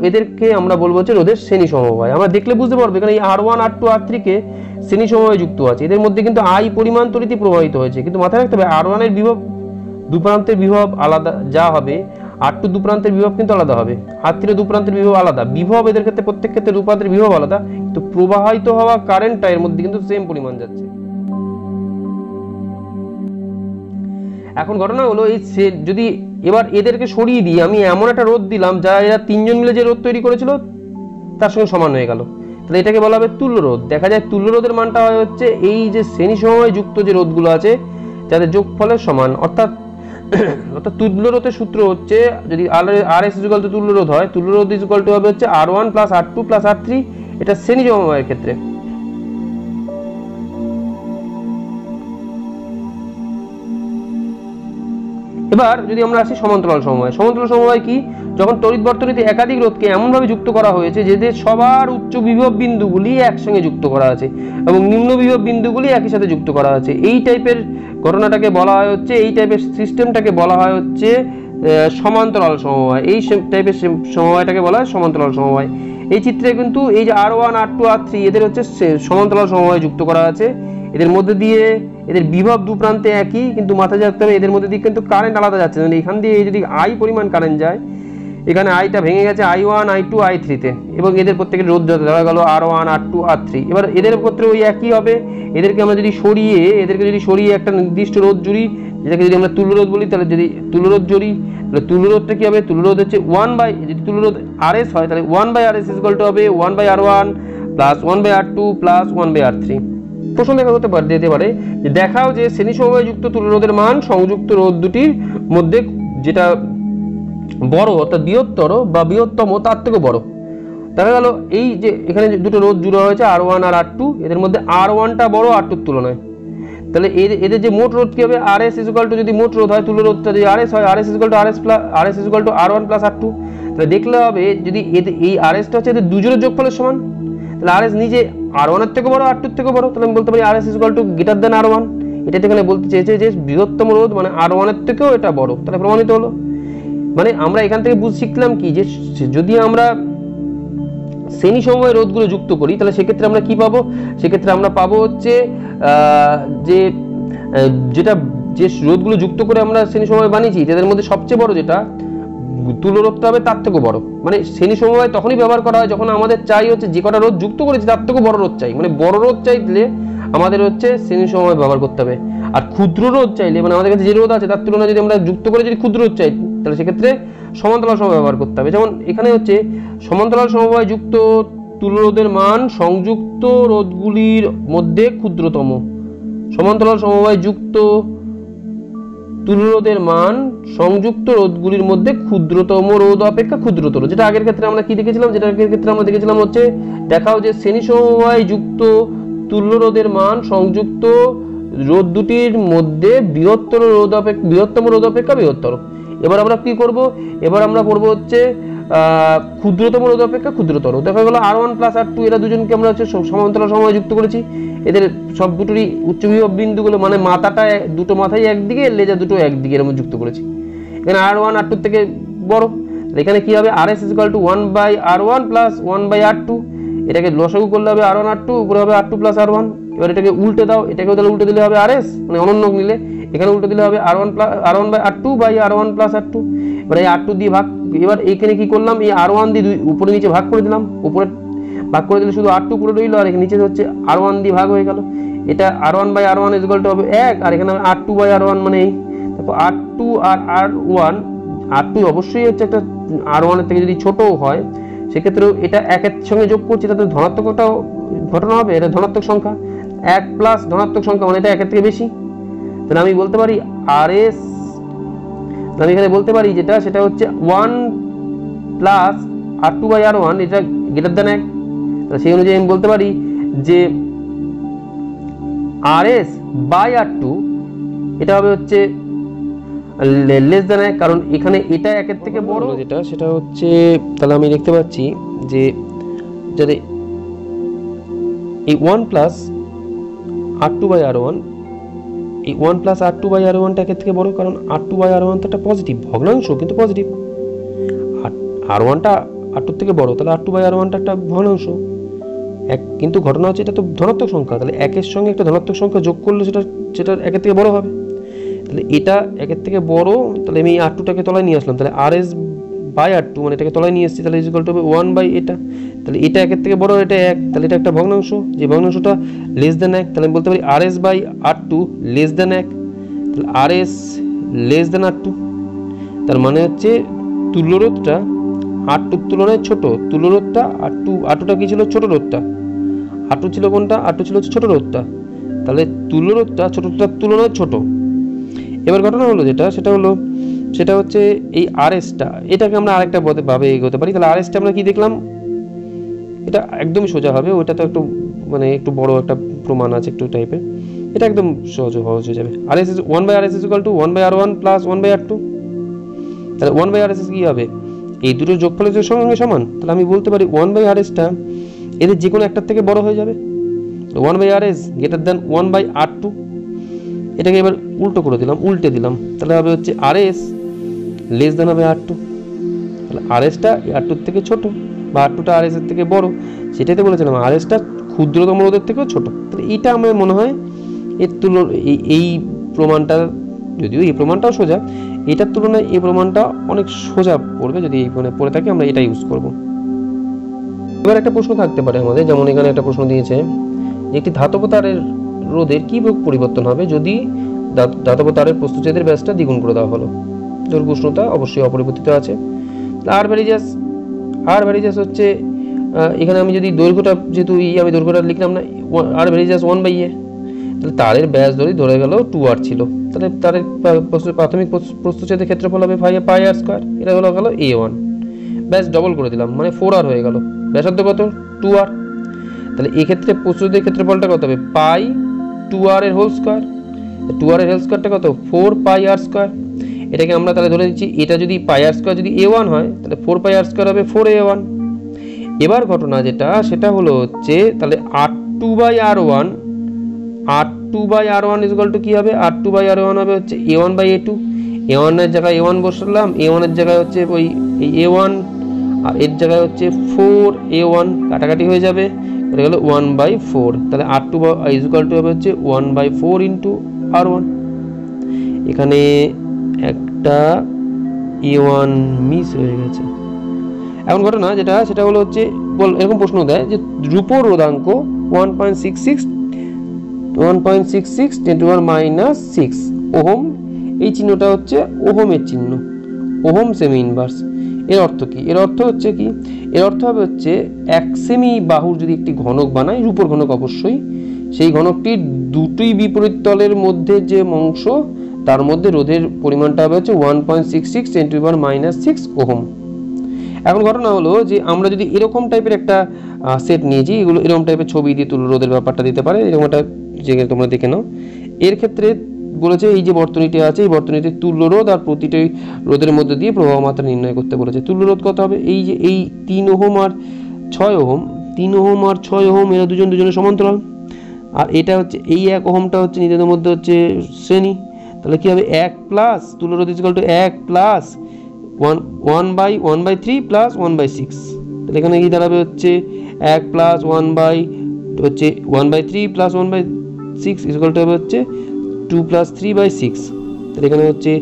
এদেরকে আমরা বলবো হচ্ছে রোধের শ্রেণী সমবায়। আমরা দেখলে বুঝতে পারবো এখানে এই R1 R2 R3 কে শ্রেণী সমবায় যুক্ত আছে। এদের মধ্যে কিন্তু আই পরিমাণ তড়িৎই প্রবাহিত হয়েছে, কিন্তু মাথায় রাখতে হবে R1 এর বিভব দুপ্রান্তের বিভব আলাদা যা হবে, R2 দুপ্রান্তের বিভব কিন্তু আলাদা হবে, R3 দুপ্রান্তের বিভব আলাদা। বিভব এদের ক্ষেত্রে প্রত্যেক ক্ষেত্রে দুপ্রান্তের বিভব আলাদা, কিন্তু প্রবাহিত হওয়া কারেন্টটা এর মধ্যে কিন্তু সেম পরিমাণ যাচ্ছে। এখন ঘটনা হলো এই যদি এবার এদেরকে সরিয়ে দিই, আমি এমন একটা রোধ দিলাম যা এরা তিনজন মিলে যে রোধ তৈরি করেছিল তার সঙ্গে সমান হয়ে গেল, তাহলে এটাকে বলা হবে তুল্য রোধ। দেখা যায় তুল্য রোধের মানটা হয় হচ্ছে এই যে শ্রেণী সমবায় যুক্ত যে রোধগুলো আছে যাদের যোগফলের সমান। অর্থাৎ তুল্য রোধের সূত্র হচ্ছে, যদি RS তুল্য রোধ হয়, তুল্য রোধ হবে হচ্ছে R1 + R2 + R3, এটা শ্রেণী সমবায়ের ক্ষেত্রে। এবার যদি আমরা আসি সমান্তরাল সমবায়। সমান্তরাল সমবায় কি? যখন তড়িৎ বর্তনীতে একাধিক রোধকে এমনভাবে যুক্ত করা হয়েছে যেদের সবার উচ্চ বিভব বিন্দুগুলি একসঙ্গে যুক্ত করা আছে এবং নিম্ন বিভব বিন্দুগুলি একই সাথে যুক্ত করা আছে, এই টাইপের ঘটনাটাকে বলা হয় হচ্ছে, এই টাইপের সিস্টেমটাকে বলা হয় হচ্ছে সমান্তরাল সমবায়। এই টাইপের সমবায়টাকে বলা হয় সমান্তরাল সমবায়। এই চিত্রে কিন্তু এই যে R1 R2 R3 এদের হচ্ছে সমান্তরাল সমবায় যুক্ত করা আছে। এদের মধ্যে দিয়ে এদের বিভব দু প্রান্তে একই, কিন্তু মাথায় রাখতে হবে এদের মধ্যে দিয়ে কিন্তু কারেন্ট আলাদা যাচ্ছে। মানে এখান দিয়ে যদি আই পরিমাণ কারেন্ট যায়, এখানে আইটা ভেঙে গেছে I1 I2 I3 তে, এবং এদের প্রত্যেকের রোধ ধরা গেল R1 R2 R3। এবার এদের ক্ষেত্রে ওই একই হবে। এদেরকে যদি সরিয়ে একটা নির্দিষ্ট রোধ জুড়ি, যেটাকে যদি আমরা তুল্য রোধ বলি, তাহলে যদি তুল্য রোধ জুড়ি, তাহলে তুল্য রোধটা কি হবে? তুল্য রোধ হচ্ছে যদি তুল্য রোধ RS হয় তাহলে 1/RS হবে 1/R1 + 1/R2 + 1/R3। প্রশ্ন দিতে পারে যে দেখাও যে শ্রেণী সমবায় যুক্ত তুল্য রোধের মান সংযুক্ত রোধ দুটির মধ্যে যেটা বড় অর্থাৎ বৃহত্তর বা বৃহত্তম তার থেকে বড়। দেখা গেল এই যে এখানে দুটো রোধ জুড়ে হয়েছে R1 আর R2, এদের মধ্যে R1টা বড় R2-র তুলনায়। তাহলে এদের যে মোট রোধ কি হবে? RS যদি মোট রোধ হয়, তুল্য রোধটা যদি RS হয়, RS R1 + R2। তাহলে দেখলে হবে যদি এই RSটা হচ্ছে এদের দুজনের যোগফলের সমান, তাহলে RS নিজে R1 এর থেকে বড় R2 এর থেকে বড়, তাহলে আমি বলতে পারি RS > R1। এটা এখানে বলতে চেয়েছে যে বৃহত্তম রোধ মানে R1 এর থেকেও এটা বড়, তাহলে প্রমাণিত হলো। মানে আমরা এখান থেকে শিখলাম কি, যে যদি আমরা শ্রেণী সমবায় রোধগুলো যুক্ত করি তাহলে সেক্ষেত্রে আমরা কি পাবো? সেক্ষেত্রে আমরা পাবো হচ্ছে যে রোধগুলো যুক্ত করে আমরা শ্রেণী সমবায় বানিয়েছি, যাদের মধ্যে সবচেয়ে বড় যেটা তুল্য রোধটা হবে তার থেকেও বড়। মানে শ্রেণী সমবায় তখনই ব্যবহার করা হয় যখন আমাদের চাই হচ্ছে যে কটা রোধ যুক্ত করেছি তার থেকেও বড় রোধ চাই। মানে বড় রোধ চাইলে আমাদের হচ্ছে শ্রেণী সমবায় ব্যবহার করতে হবে। আর ক্ষুদ্র রোধ চাইলে, মানে আমাদের কাছে যে রোধ আছে তার তুলনায় যদি আমরা যুক্ত করে যদি ক্ষুদ্র রোধ চাই, তাহলে সেক্ষেত্রে সমান্তরাল সমবায় ব্যবহার করতে হবে। যেমন এখানে হচ্ছে সমান্তরাল সমবায় যুক্ত তুল্য রোধের মান সংযুক্ত রোধগুলির মধ্যে ক্ষুদ্রতম। সমান্তরাল সমবায় যুক্ত তুল্যরোধের মান সংযুক্ত রোধগুলির মধ্যে ক্ষুদ্রতম রোধ অপেক্ষা ক্ষুদ্রতর, যেটা আগের ক্ষেত্রে আমরা কি দেখেছিলাম, যেটা আগের ক্ষেত্রে আমরা দেখেছিলাম হচ্ছে দেখাও যে শ্রেণী সমবায় যুক্ত তুল্যরোধের মান সংযুক্ত রোধ দুটির মধ্যে বৃহত্তম রোধ অপেক্ষা বৃহত্তর। এবার আমরা কি করব, এবার আমরা পড়বো হচ্ছে ক্ষুদ্রতম রোধ অপেক্ষা ক্ষুদ্রতর। দেখা গেল R1 প্লাস R2 এরা দুজনকে আমরা হচ্ছে সমান্তরাল সমবায় যুক্ত করেছি। এদের সব দুটোরই উচ্চ বিভব বিন্দুগুলো মানে মাথাটা দুটো মাথাই একদিকে, লেজা দুটো একদিকে এর মধ্যে যুক্ত করেছি। এখানে R1 R2 থেকে বড়, এখানে কি হবে RS = 1/R1 প্লাস 1/R2। এটাকে লসাগু করলে হবে R1 R2, উপরে হবে R2 প্লাস R1। এবার এটাকে উল্টে দাও, এটাকেও তাহলে উল্টে দিলে হবে RS, মানে অনন্য নিলে এখানে উল্টে দিলে হবে R1/R2/R1 প্লাস R2। এবার এই R2 দিয়ে ভাগ, এবার এইখানে কি করলাম, এই R1 দিয়ে উপরে নিচে ভাগ করে দিলাম, উপরে ভাগ করে দিলে শুধু R2 পুরো রইল, আর এখানে নিচে হচ্ছে R1 দিয়ে ভাগ হয়ে গেল। এটা R1/R1 = হবে 1, আর এখানে R2/R1 মানে এই। তারপর R2 আর R1, R2 অবশ্যই হচ্ছে একটা R1 এর থেকে যদি ছোট হয় সেক্ষেত্রেও এটা একের সঙ্গে যোগ করছি, তাতে ধনাত্মক একটা ঘটনা হবে, এটা ধনাত্মক সংখ্যা। 1 প্লাস ধনাত্মক সংখ্যা মানে এটা একের থেকে বেশি। তাহলে আমি বলতে পারি RS, আমি এখানে বলতে পারি যেটা সেটা হচ্ছে 1 প্লাস R2/R1 এটা গ্রেটার দ্যান 1। তাহলে সেই অনুযায়ী আমি বলতে পারি যে RS/R2 এটা হবে হচ্ছে লেস দ্যান 1, কারণ এখানে এটা একের থেকে বড় যেটা সেটা হচ্ছে, তাহলে আমি দেখতে পাচ্ছি যে যদি এই 1 প্লাস R2/R1, এই 1 প্লাস R2/R1টা একের থেকে বড়, কারণ R2/R1 তো একটা পজিটিভ ভগ্নাংশ, কিন্তু পজিটিভ। R1টা R2 থেকে বড়, তাহলে R2/R1টা একটা ভগ্নাংশ এক, কিন্তু ঘটনা হচ্ছে এটা তো ধনাত্মক সংখ্যা, তাহলে একের সঙ্গে একটা ধনাত্মক সংখ্যা যোগ করলে সেটা একের থেকে বড় হবে। তাহলে এটা একের থেকে বড়, তাহলে আমি এই R2টাকে তলায় নিয়ে আসলাম, তাহলে RS/R2 মানে এটাকে তলায় নিয়ে এসেছি, তাহলে ইজ ইকুয়াল টু হবে 1 এটা। তাহলে এটা একের থেকে বড়, এটা 1, তাহলে এটা একটা ভগ্নাংশ, যে ভগ্নাংশটা লেস দ্যান 1, তাহলে আমি বলতে পারি RS/R2 লেস দ্যান 1। তাহলে RS লেস দ্যান R2, তার মানে হচ্ছে তুল্যরোধটা R2 তুলনায় ছোট। তুল্যরোধটা R2টা কি ছিল, ছোট রোধটা। R2 ছিল কোনটা, R2 ছিল ছোট রোধটা, তাহলে তুল্যরোধটা ছোটটার তুলনায় ছোট। এবার ঘটনা হলো যেটা সেটা হচ্ছে এই RSটা, এটাকে আমরা আরেকটা ভাবে এগোতে পারি। তাহলে RSটা আমরা কি দেখলাম, এটা একদমই সোজা হবে, ওইটা তো একটু মানে একটু বড় একটা প্রমাণ আছে একটু টাইপের, এটা একদম সহজ হয়ে যাবে। RS 1/RS = 1/R1 plus 1/R2। তাহলে 1/RS কি হবে, এই দুটো যোগফলের সঙ্গে সমান। তাহলে আমি বলতে পারি 1/RSটা এদের যে কোনো একটার থেকে বড় হয়ে যাবে। 1/RS greater than 1/R2। এটাকে এবার উল্টে দিলাম, তাহলে হবে হচ্ছে RS লেস দ্যান হবে R2। তাহলে RSটা R2 থেকে ছোট, বা R2টা RS এর থেকে বড়, সেটাই তো বলেছিলাম RSটা ক্ষুদ্রতম রোধের থেকেও ছোট। তাহলে এটা আমার মনে হয় এর তুলনা, এই প্রমাণটা, যদিও এই প্রমাণটাও সোজা, এটার তুলনায় এই প্রমাণটা অনেক সোজা পড়বে, যদি এই মানে পড়ে থাকে আমরা এটা ইউজ করব। এবার একটা প্রশ্ন থাকতে পারে আমাদের, যেমন এখানে একটা প্রশ্ন দিয়েছে যে একটি ধাতব তারের রোধের কি পরিবর্তন হবে যদি ধাতব তারের প্রস্থচ্ছেদের ব্যাসটা দ্বিগুণ করে দেওয়া হলো। ধরুন প্রশ্নটা অবশ্যই অপরিবর্তিত আছে। আর ভ্যারিজাস হচ্ছে, এখানে আমি যদি দৈর্ঘ্যটা, যেহেতু আমি দৈর্ঘ্যটা লিখলাম না, আর ভ্যারিজাস 1/a, তাহলে তারের ব্যাস ধরে গেল 2r ছিল, তাহলে তারের প্রাথমিক প্রস্থচ্ছেদের ক্ষেত্রফল হবে πr², এটা হলো a1। ব্যাস ডবল করে দিলাম, মানে 4r হয়ে গেল, ব্যাসার্ধ কত 2r। তাহলে এই ক্ষেত্রে প্রস্থচ্ছেদের ক্ষেত্রফলটা কত হবে, π2r এর হোল স্কয়ার। 2r এর হোল স্কয়ারটা কত, 4πr²। এটাকে আমরা তাহলে ধরে নিচ্ছি, এটা যদি πr² যদি a1 হয়, তাহলে 4πr² হবে 4a1। এবার ঘটনা যেটা সেটা হলো হচ্ছে, তাহলে R2/R1 = কি হবে, R2/R1 হবে হচ্ছে a1/a2। a1 এর জায়গায় a1 বসালাম, a1 এর জায়গায় হচ্ছে ওই a1, আর এর জায়গায় হচ্ছে 4a1, কাটাকাটি হয়ে যাবে, এটা গেল 1/4। তাহলে R2 = হবে হচ্ছে 1/4 ইন্টু R1। এখানে একটা a1 মিস হয়ে গেছে। এখন ঘটনা যেটা সেটা হলো হচ্ছে, এরকম প্রশ্ন দেয় যে রূপর রোধাঙ্ক 1.66 × 10⁻⁶ ওহম, এই চিহ্নটা হচ্ছে ওহমের চিহ্ন, ওহম সেমি ইনভার্স। এর অর্থ কি, এর অর্থ হচ্ছে কি, এর অর্থ হবে হচ্ছে 1 সেমি বাহুর যদি একটি ঘনক বানাই, রূপর ঘনক অবশ্যই, সেই ঘনকটির দুটোই বিপরীত তলের মধ্যে যে অংশ তার মধ্যে রোধের পরিমাণটা হবে হচ্ছে 1.66 × 10⁻⁶ ওহম। এখন ঘটনা হলো যে আমরা যদি এরকম টাইপের একটা সেট নিয়েছি, এগুলো এরকম টাইপের ছবি দিয়ে তুল্য রোধের ব্যাপারটা দিতে পারে, এরকম একটা যেখানে তোমরা দেখে নাও। এর ক্ষেত্রে বলেছে এই যে বর্তনীটি আছে, এই বর্তনীতে তুল্য রোধ আর প্রতিটি রোধের মধ্যে দিয়ে প্রবাহ মাত্রা নির্ণয় করতে বলেছে। তুল্য রোধ কত হবে? এই যে এই 3 ওহম আর 6 ওহম, 3 ওহম আর 6 ওহম এরা দুজনের সমান্তরাল। আর এটা হচ্ছে এই 1 ওহমটা হচ্ছে নিজেদের মধ্যে হচ্ছে শ্রেণী। তাহলে কি হবে? 1 প্লাস তুল্য রোধ ইকুয়াল টু 1 প্লাস 1/3 প্লাস 1/6। তাহলে এখানে কি দাঁড়াবে হচ্ছে 1 প্লাস 1/3 প্লাস 1/6 ইকুয়াল টু হবে হচ্ছে 2 প্লাস 3/6। তাহলে এখানে হচ্ছে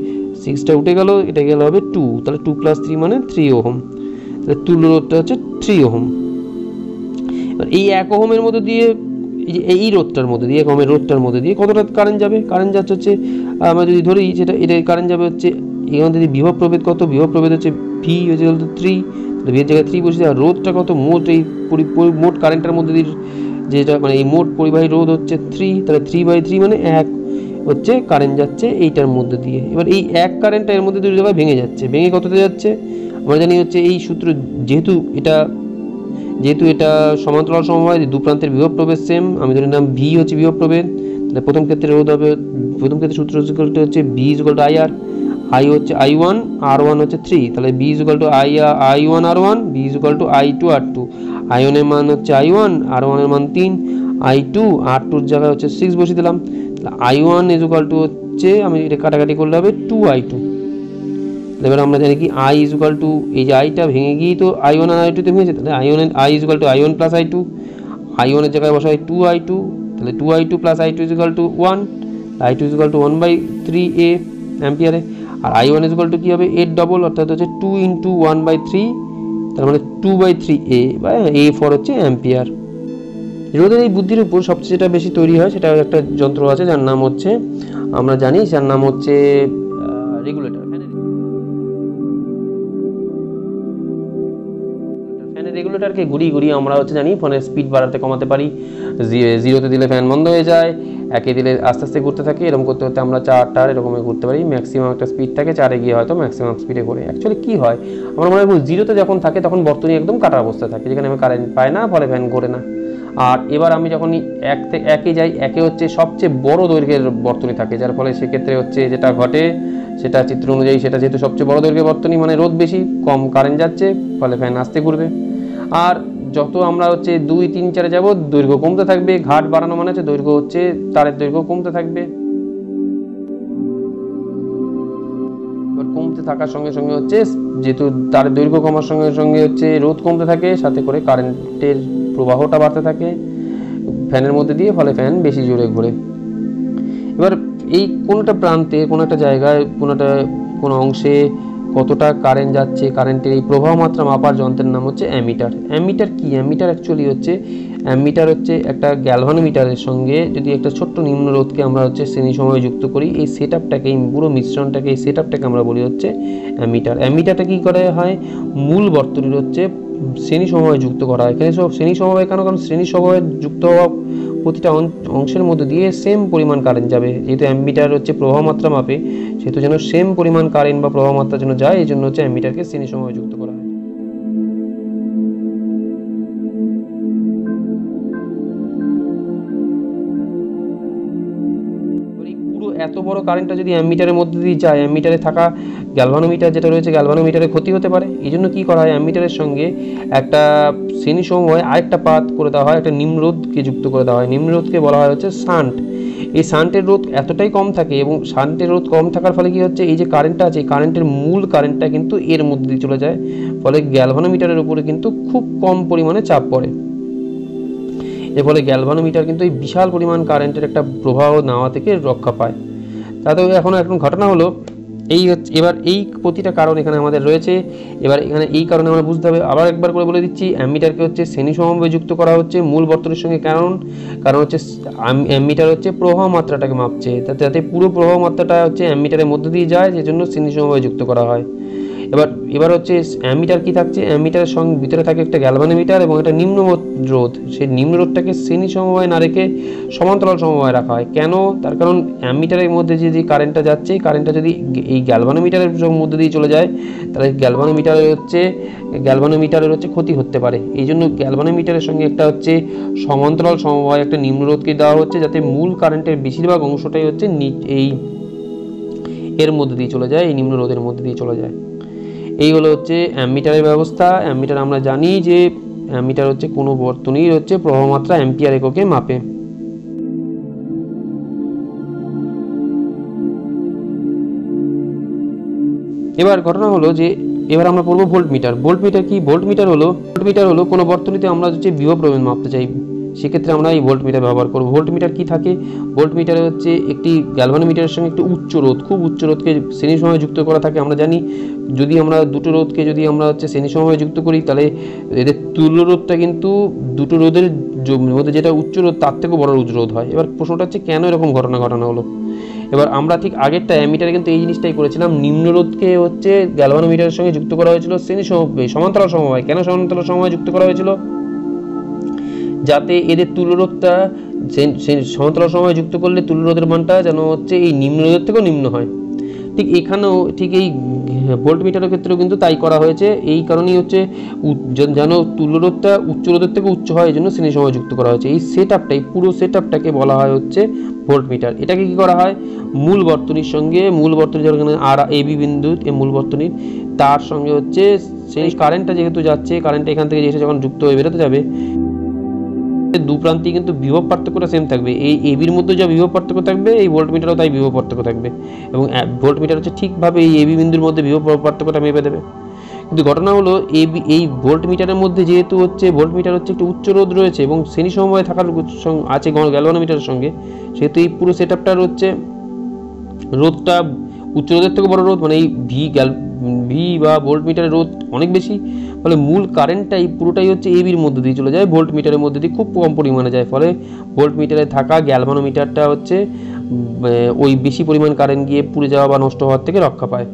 6টা উঠে গেল, এটা গেল হবে 2। তাহলে 2 প্লাস 3 মানে 3 ওহম। তাহলে তুল্য রোধটা হচ্ছে 3 ওহম। এবার এই 1 ওহমের মধ্যে দিয়ে এই রোধটার মধ্যে দিয়ে 1 ওহমের রোধটার মধ্যে দিয়ে কতটা কারেন্ট যাবে? কারেন্ট যাচ্ছে হচ্ছে আমরা যদি ধরি সেটা এটা কারেন্ট যাবে হচ্ছে এখান থেকে বিভব প্রভেদ কত? বিভব প্রভেদ হচ্ছে ভি ইকুয়াল টু 3। তাহলে ভি এর জায়গায় 3 বসিয়ে আর রোধটা কত? মোট এই মোট কারেন্টের মধ্যে দিয়ে যেটা মানে এই মোট পরিবাহী রোধ হচ্ছে 3। তাহলে 3/3 মানে 1 হচ্ছে কারেন্ট যাচ্ছে এইটার মধ্যে দিয়ে। এবার এই 1 কারেন্টটা এর মধ্যে দুটো জায়গায় ভেঙে যাচ্ছে, ভেঙে কততে যাচ্ছে? আমরা জানি হচ্ছে এই সূত্র, যেহেতু এটা সমান্তরাল সমবায়, দু প্রান্তের বিভব প্রভেদ সেম, আমি ধরে নিলাম ভি হচ্ছে বিভব প্রভেদ। তাহলে প্রথম ক্ষেত্রে রোধ হবে, প্রথম ক্ষেত্রে সূত্র হচ্ছে V equal to IR, I হচ্ছে I1, R1 হচ্ছে 3। তাহলে B equal to I1 R1, B equal to I2 R2। I1 এর মান হচ্ছে I1, R1 এর মান 3, I2 R2 এর জায়গায় হচ্ছে 6 বসিয়ে দিলাম। তাহলে I1 ইকুয়াল টু হচ্ছে, আমি এটা কাটাকাটি করলে হবে 2I2। এবার আমরা জানি কি I ইকুয়াল টু, এই যে আইটা ভেঙে গিয়ে তো I1 আর I2 তে ভেঙেছে। তাহলে I equal to I1 plus I2, I1 এর জায়গায় বসাই 2I2। তাহলে 2I2 plus I2 equal to 1, I2 equal to 1/3 অ্যাম্পিয়ারে। আর I1 ইকুয়াল টু কি হবে? 8 ডবল, অর্থাৎ হচ্ছে 2 × 1/3, তার মানে 2/3 বা A ফর হচ্ছে অ্যাম্পিয়ার। রোধের এই বুদ্ধির উপর সবচেয়ে যেটা বেশি তৈরি হয় সেটা একটা যন্ত্র আছে যার নাম হচ্ছে, আমরা জানি যার নাম হচ্ছে রেগুলেটর। ফ্যানের রেগুলেটরকে ঘুরিয়ে আমরা হচ্ছে জানি ফ্যানের স্পিড বাড়াতে কমাতে পারি। 0তে দিলে ফ্যান বন্ধ হয়ে যায়, 1-এ দিলে আস্তে আস্তে ঘুরতে থাকে, এরকম করতে করতে আমরা 4 এরকমই ঘুরতে পারি। ম্যাক্সিমাম একটা স্পিড থাকে, 4-এ গিয়ে হয়তো ম্যাক্সিমাম স্পিডে ঘুরে। অ্যাকচুয়ালি কী হয়, আমরা মনে হয় 0তে যখন থাকে তখন বর্তনী একদম কাটা অবস্থায় থাকে, যেখানে আমি কারেন্ট পাই না, ফলে ফ্যান ঘোরে না। আর এবার আমি যখনই 1-এ যাই, 1-এ হচ্ছে সবচেয়ে বড় দৈর্ঘ্যের বর্তনী থাকে, যার ফলে সেক্ষেত্রে হচ্ছে যেটা ঘটে সেটা চিত্র অনুযায়ী, সেটা যেহেতু সবচেয়ে বড় দৈর্ঘ্যের বর্তনী মানে রোধ বেশি, কম কারেন্ট যাচ্ছে, ফলে ফ্যান আস্তে ঘুরবে। আর যত আমরা হচ্ছে 2, 3, 4-এ যাবো, দৈর্ঘ্য কমতে থাকবে। ঘাট বাড়ানো মানে হচ্ছে দৈর্ঘ্য হচ্ছে তারের দৈর্ঘ্য কমতে থাকবে। কমতে থাকার সঙ্গে সঙ্গে হচ্ছে, যেহেতু তারের দৈর্ঘ্য কমার সঙ্গে সঙ্গে হচ্ছে রোধ কমতে থাকে, সাথে করে কারেন্টের প্রবাহটা বাড়তে থাকে ফ্যানের মধ্যে দিয়ে, ফলে ফ্যান বেশি জোরে ঘোরে। এবার এই কোনোটা প্রান্তে, কোনো একটা জায়গায়, কোনো অংশে কতটা কারেন্ট যাচ্ছে, কারেন্টের এই প্রবাহ মাত্রা মাপার যন্ত্রের নাম হচ্ছে অ্যামিটার। অ্যামিটার কি? অ্যামিটার অ্যাকচুয়ালি হচ্ছে, অ্যামিটার হচ্ছে একটা গ্যালভানোমিটারের সঙ্গে যদি একটা ছোট্ট নিম্ন রোধকে আমরা হচ্ছে শ্রেণী সময়ে যুক্ত করি, এই সেট আপটাকে, এই পুরো মিশ্রণটাকে, এই সেট আপটাকে আমরা বলি হচ্ছে অ্যামিটার। অ্যামিটারটা কী করে হয়? মূল বর্তনীর হচ্ছে শ্রেণী সমবায় যুক্ত করা হয়। এখানে সব শ্রেণী সমবায় কেন? কারণ শ্রেণী সমবায় যুক্ত হওয়া প্রতিটা অংশের মধ্যে দিয়ে সেম পরিমাণ কারেন্ট যাবে। যেহেতু অ্যামিটার হচ্ছে প্রবাহ মাত্রা মাপে, সেহেতু যেন সেম পরিমাণ কারেন্ট বা প্রবাহ মাত্রা যেন যায়, এই জন্য হচ্ছে অ্যামিটারকে শ্রেণী সমবায় যুক্ত করা হয়। এত বড় কারেন্টটা যদি অ্যামিটারের মধ্যে দিয়ে যায়, অ্যামিটারে থাকা গ্যালভানোমিটার যেটা রয়েছে, গ্যালভানোমিটারে ক্ষতি হতে পারে। এই জন্য কী করা হয়, অ্যামিটারের সঙ্গে একটা শ্রেণী সমবায় আরেকটা পাত করে দেওয়া হয়, একটা নিম্নরোধকে যুক্ত করে দেওয়া হয়। নিম্নরোধকে বলা হয় হচ্ছে শান্ট। এই শান্টের রোধ এতটাই কম থাকে, এবং শান্টের রোধ কম থাকার ফলে কী হচ্ছে, এই যে কারেন্টটা আছে, এই কারেন্টের মূল কারেন্টটা কিন্তু এর মধ্যে দিয়ে চলে যায়, ফলে গ্যালভানোমিটারের উপরে কিন্তু খুব কম পরিমাণে চাপ পড়ে। এর ফলে গ্যালভানোমিটার কিন্তু এই বিশাল পরিমাণ কারেন্টের একটা প্রবাহ নেওয়া থেকে রক্ষা পায়। তাতেও এখন ঘটনা হলো এই হচ্ছে, এবার এই প্রতিটা কারণ এখানে আমাদের রয়েছে। এবার এখানে এই কারণে আমরা বুঝতে হবে, আবার একবার করে বলে দিচ্ছি, অ্যামিটারকে হচ্ছে শ্রেণী সমবায়ে যুক্ত করা হচ্ছে মূল বর্তনীর সঙ্গে। কারণ হচ্ছে অ্যামিটার হচ্ছে প্রবাহ মাত্রাটাকে মাপছে, যাতে পুরো প্রবাহ মাত্রাটা হচ্ছে অ্যামিটারের মধ্যে দিয়ে যায়, সেজন্য শ্রেণী সমবায়ে যুক্ত করা হয়। এবার এবার হচ্ছে অ্যামিটার কি থাকছে, অ্যামিটারের সঙ্গে ভিতরে থাকে একটা গ্যালভানোমিটার এবং একটা নিম্ন রোধ। সেই নিম্ন রোধটাকে শ্রেণী সমবায় না রেখে সমান্তরাল সমবায় রাখা হয়। কেন? তার কারণ অ্যামিটারের মধ্যে যে কারেন্টটা যাচ্ছে, কারেন্টটা যদি এই গ্যালভানোমিটারের মধ্যে দিয়ে চলে যায়, তাহলে গ্যালভানোমিটারের হচ্ছে ক্ষতি হতে পারে। এই জন্য গ্যালভানোমিটারের সঙ্গে একটা হচ্ছে সমান্তরাল সমবায় একটা নিম্ন রোধকে দেওয়া হচ্ছে, যাতে মূল কারেন্টের বেশিরভাগ অংশটাই হচ্ছে এই এর মধ্যে দিয়ে চলে যায়, এই নিম্ন রোধের মধ্যে দিয়ে চলে যায়। এই হলো হচ্ছে অ্যামিটারের ব্যবস্থা। অ্যামিটার আমরা জানি যে অ্যামিটার হচ্ছে কোনো বর্তনীর হচ্ছে প্রবাহমাত্রা অ্যাম্পিয়ার এককে মাপে। এবার ঘটনা হলো যে এবার আমরা পড়বো ভোল্টমিটার। ভোল্টমিটার কি? ভোল্টমিটার হলো কোনো বর্তনীতে আমরা হচ্ছে বিভব প্রভেদ মাপতে চাই, সেক্ষেত্রে আমরা এই ভোল্টমিটার ব্যবহার করব। ভোল্টমিটার কি থাকে? ভোল্টমিটারে হচ্ছে একটি গ্যালভানোমিটারের সঙ্গে একটি উচ্চ রোধ, খুব উচ্চ রোধকে শ্রেণী সমবায় যুক্ত করা থাকে। আমরা জানি যদি আমরা দুটো রোধকে যদি আমরা হচ্ছে শ্রেণী সমবায় যুক্ত করি, তাহলে এদের তুল্য রোধটা কিন্তু দুটো রোধের মধ্যে যেটা উচ্চ রোধ তার থেকেও বড় রোধ হয়। এবার প্রশ্নটা হচ্ছে কেন এরকম ঘটনা হলো। এবার আমরা ঠিক আগেরটা অ্যামিটারে কিন্তু এই জিনিসটাই করেছিলাম, নিম্ন রোধকে হচ্ছে গ্যালভানোমিটারের সঙ্গে যুক্ত করা হয়েছিল শ্রেণী সমান্তরাল সমবায়। কেন সমান্তরাল সমবায় যুক্ত করা হয়েছিল? যাতে এদের তুল্যরোধটা সমান্তরাল সমবায় যুক্ত করলে তুল্যরোধের মানটা যেন হচ্ছে এই নিম্ন রোধের থেকেও নিম্ন হয়। ঠিক এখানেও ঠিক এই ভোল্টমিটারের ক্ষেত্রেও কিন্তু তাই করা হয়েছে। এই কারণেই হচ্ছে যেন তুল্যরোধটা উচ্চ রোধের থেকে উচ্চ হয়, এই জন্য শ্রেণী সমবায় যুক্ত করা হয়েছে। এই পুরো সেট আপটাকে বলা হয় হচ্ছে ভোল্টমিটার। এটাকে কি করা হয়? মূল বর্তনীর সঙ্গে, মূল বর্তনী যেখানে আর এ বি বিন্দু মূল বর্তনীর, তার সঙ্গে হচ্ছে সেই কারেন্টটা যেহেতু যাচ্ছে, কারেন্টটা এখান থেকে এসে যখন যুক্ত হয়ে বেরোতে যাবে, দু প্রান্তে কিন্তু বিভব পার্থক্যটা সেম থাকবে। এই এবির মধ্যে যা বিভব পার্থক্য থাকবে, এই ভোল্টমিটারও তাই বিভব পার্থক্য থাকবে, এবং ভোল্টমিটার হচ্ছে ঠিকভাবে এই এবি বিন্দুর মধ্যে বিভব পার্থক্যটা মেপে দেবে। কিন্তু ঘটনা হলো এই ভোল্টমিটারের মধ্যে যেহেতু হচ্ছে ভোল্টমিটার হচ্ছে একটু উচ্চ রোধ রয়েছে এবং শ্রেণী সমবায় থাকার আছে গ্যালভানোমিটারের সঙ্গে, সেহেতু এই পুরো সেট আপটার হচ্ছে রোধটা উচ্চ রোধের থেকে বড় রোধ, মানে এই ভি বা ভোল্টমিটারের রোধ অনেক বেশি, ফলে মূল কারেন্টটাই পুরোটাই হচ্ছে এবির মধ্যে দিয়ে চলে যায়, ভোল্টমিটারের মধ্যে দিয়ে খুব কম পরিমাণে যায়। ফলে ভোল্টমিটারে থাকা গ্যালভানোমিটারটা হচ্ছে ওই বেশি পরিমাণ কারেন্ট গিয়ে পুড়ে যাওয়া বা নষ্ট হওয়ার থেকে রক্ষা পায়।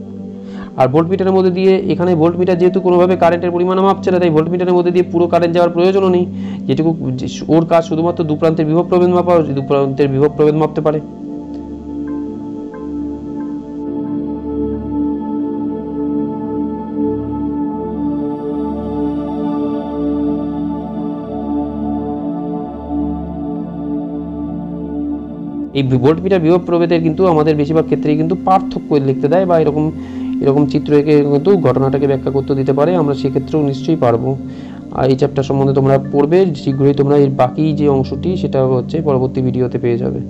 আর ভোল্টমিটারের মধ্যে দিয়ে, এখানে ভোল্টমিটার যেহেতু কোনোভাবে কারেন্টের পরিমাণ মাপছে না, তাই ভোল্টমিটারের মধ্যে দিয়ে পুরো কারেন্ট যাওয়ার প্রয়োজনও নেই। যেটুকু ওর কাজ শুধুমাত্র দু প্রান্তের বিভব প্রভেদ মাপা, দু প্রান্তের বিভব প্রভেদ মাপতে পারে। এই ভোল্টমিটার বিভব প্রভেদের কিন্তু আমাদের বেশিরভাগ ক্ষেত্রেই কিন্তু পার্থক্য লিখতে দেয়, বা এরকম চিত্র এঁকে কিন্তু ঘটনাটাকে ব্যাখ্যা করতে দিতে পারে। আমরা সেক্ষেত্রেও নিশ্চয়ই পারবো। আর এই চ্যাপ্টার সম্বন্ধে তোমরা পড়বে শীঘ্রই, তোমরা এর বাকি যে অংশটি সেটা হচ্ছে পরবর্তী ভিডিওতে পেয়ে যাবে।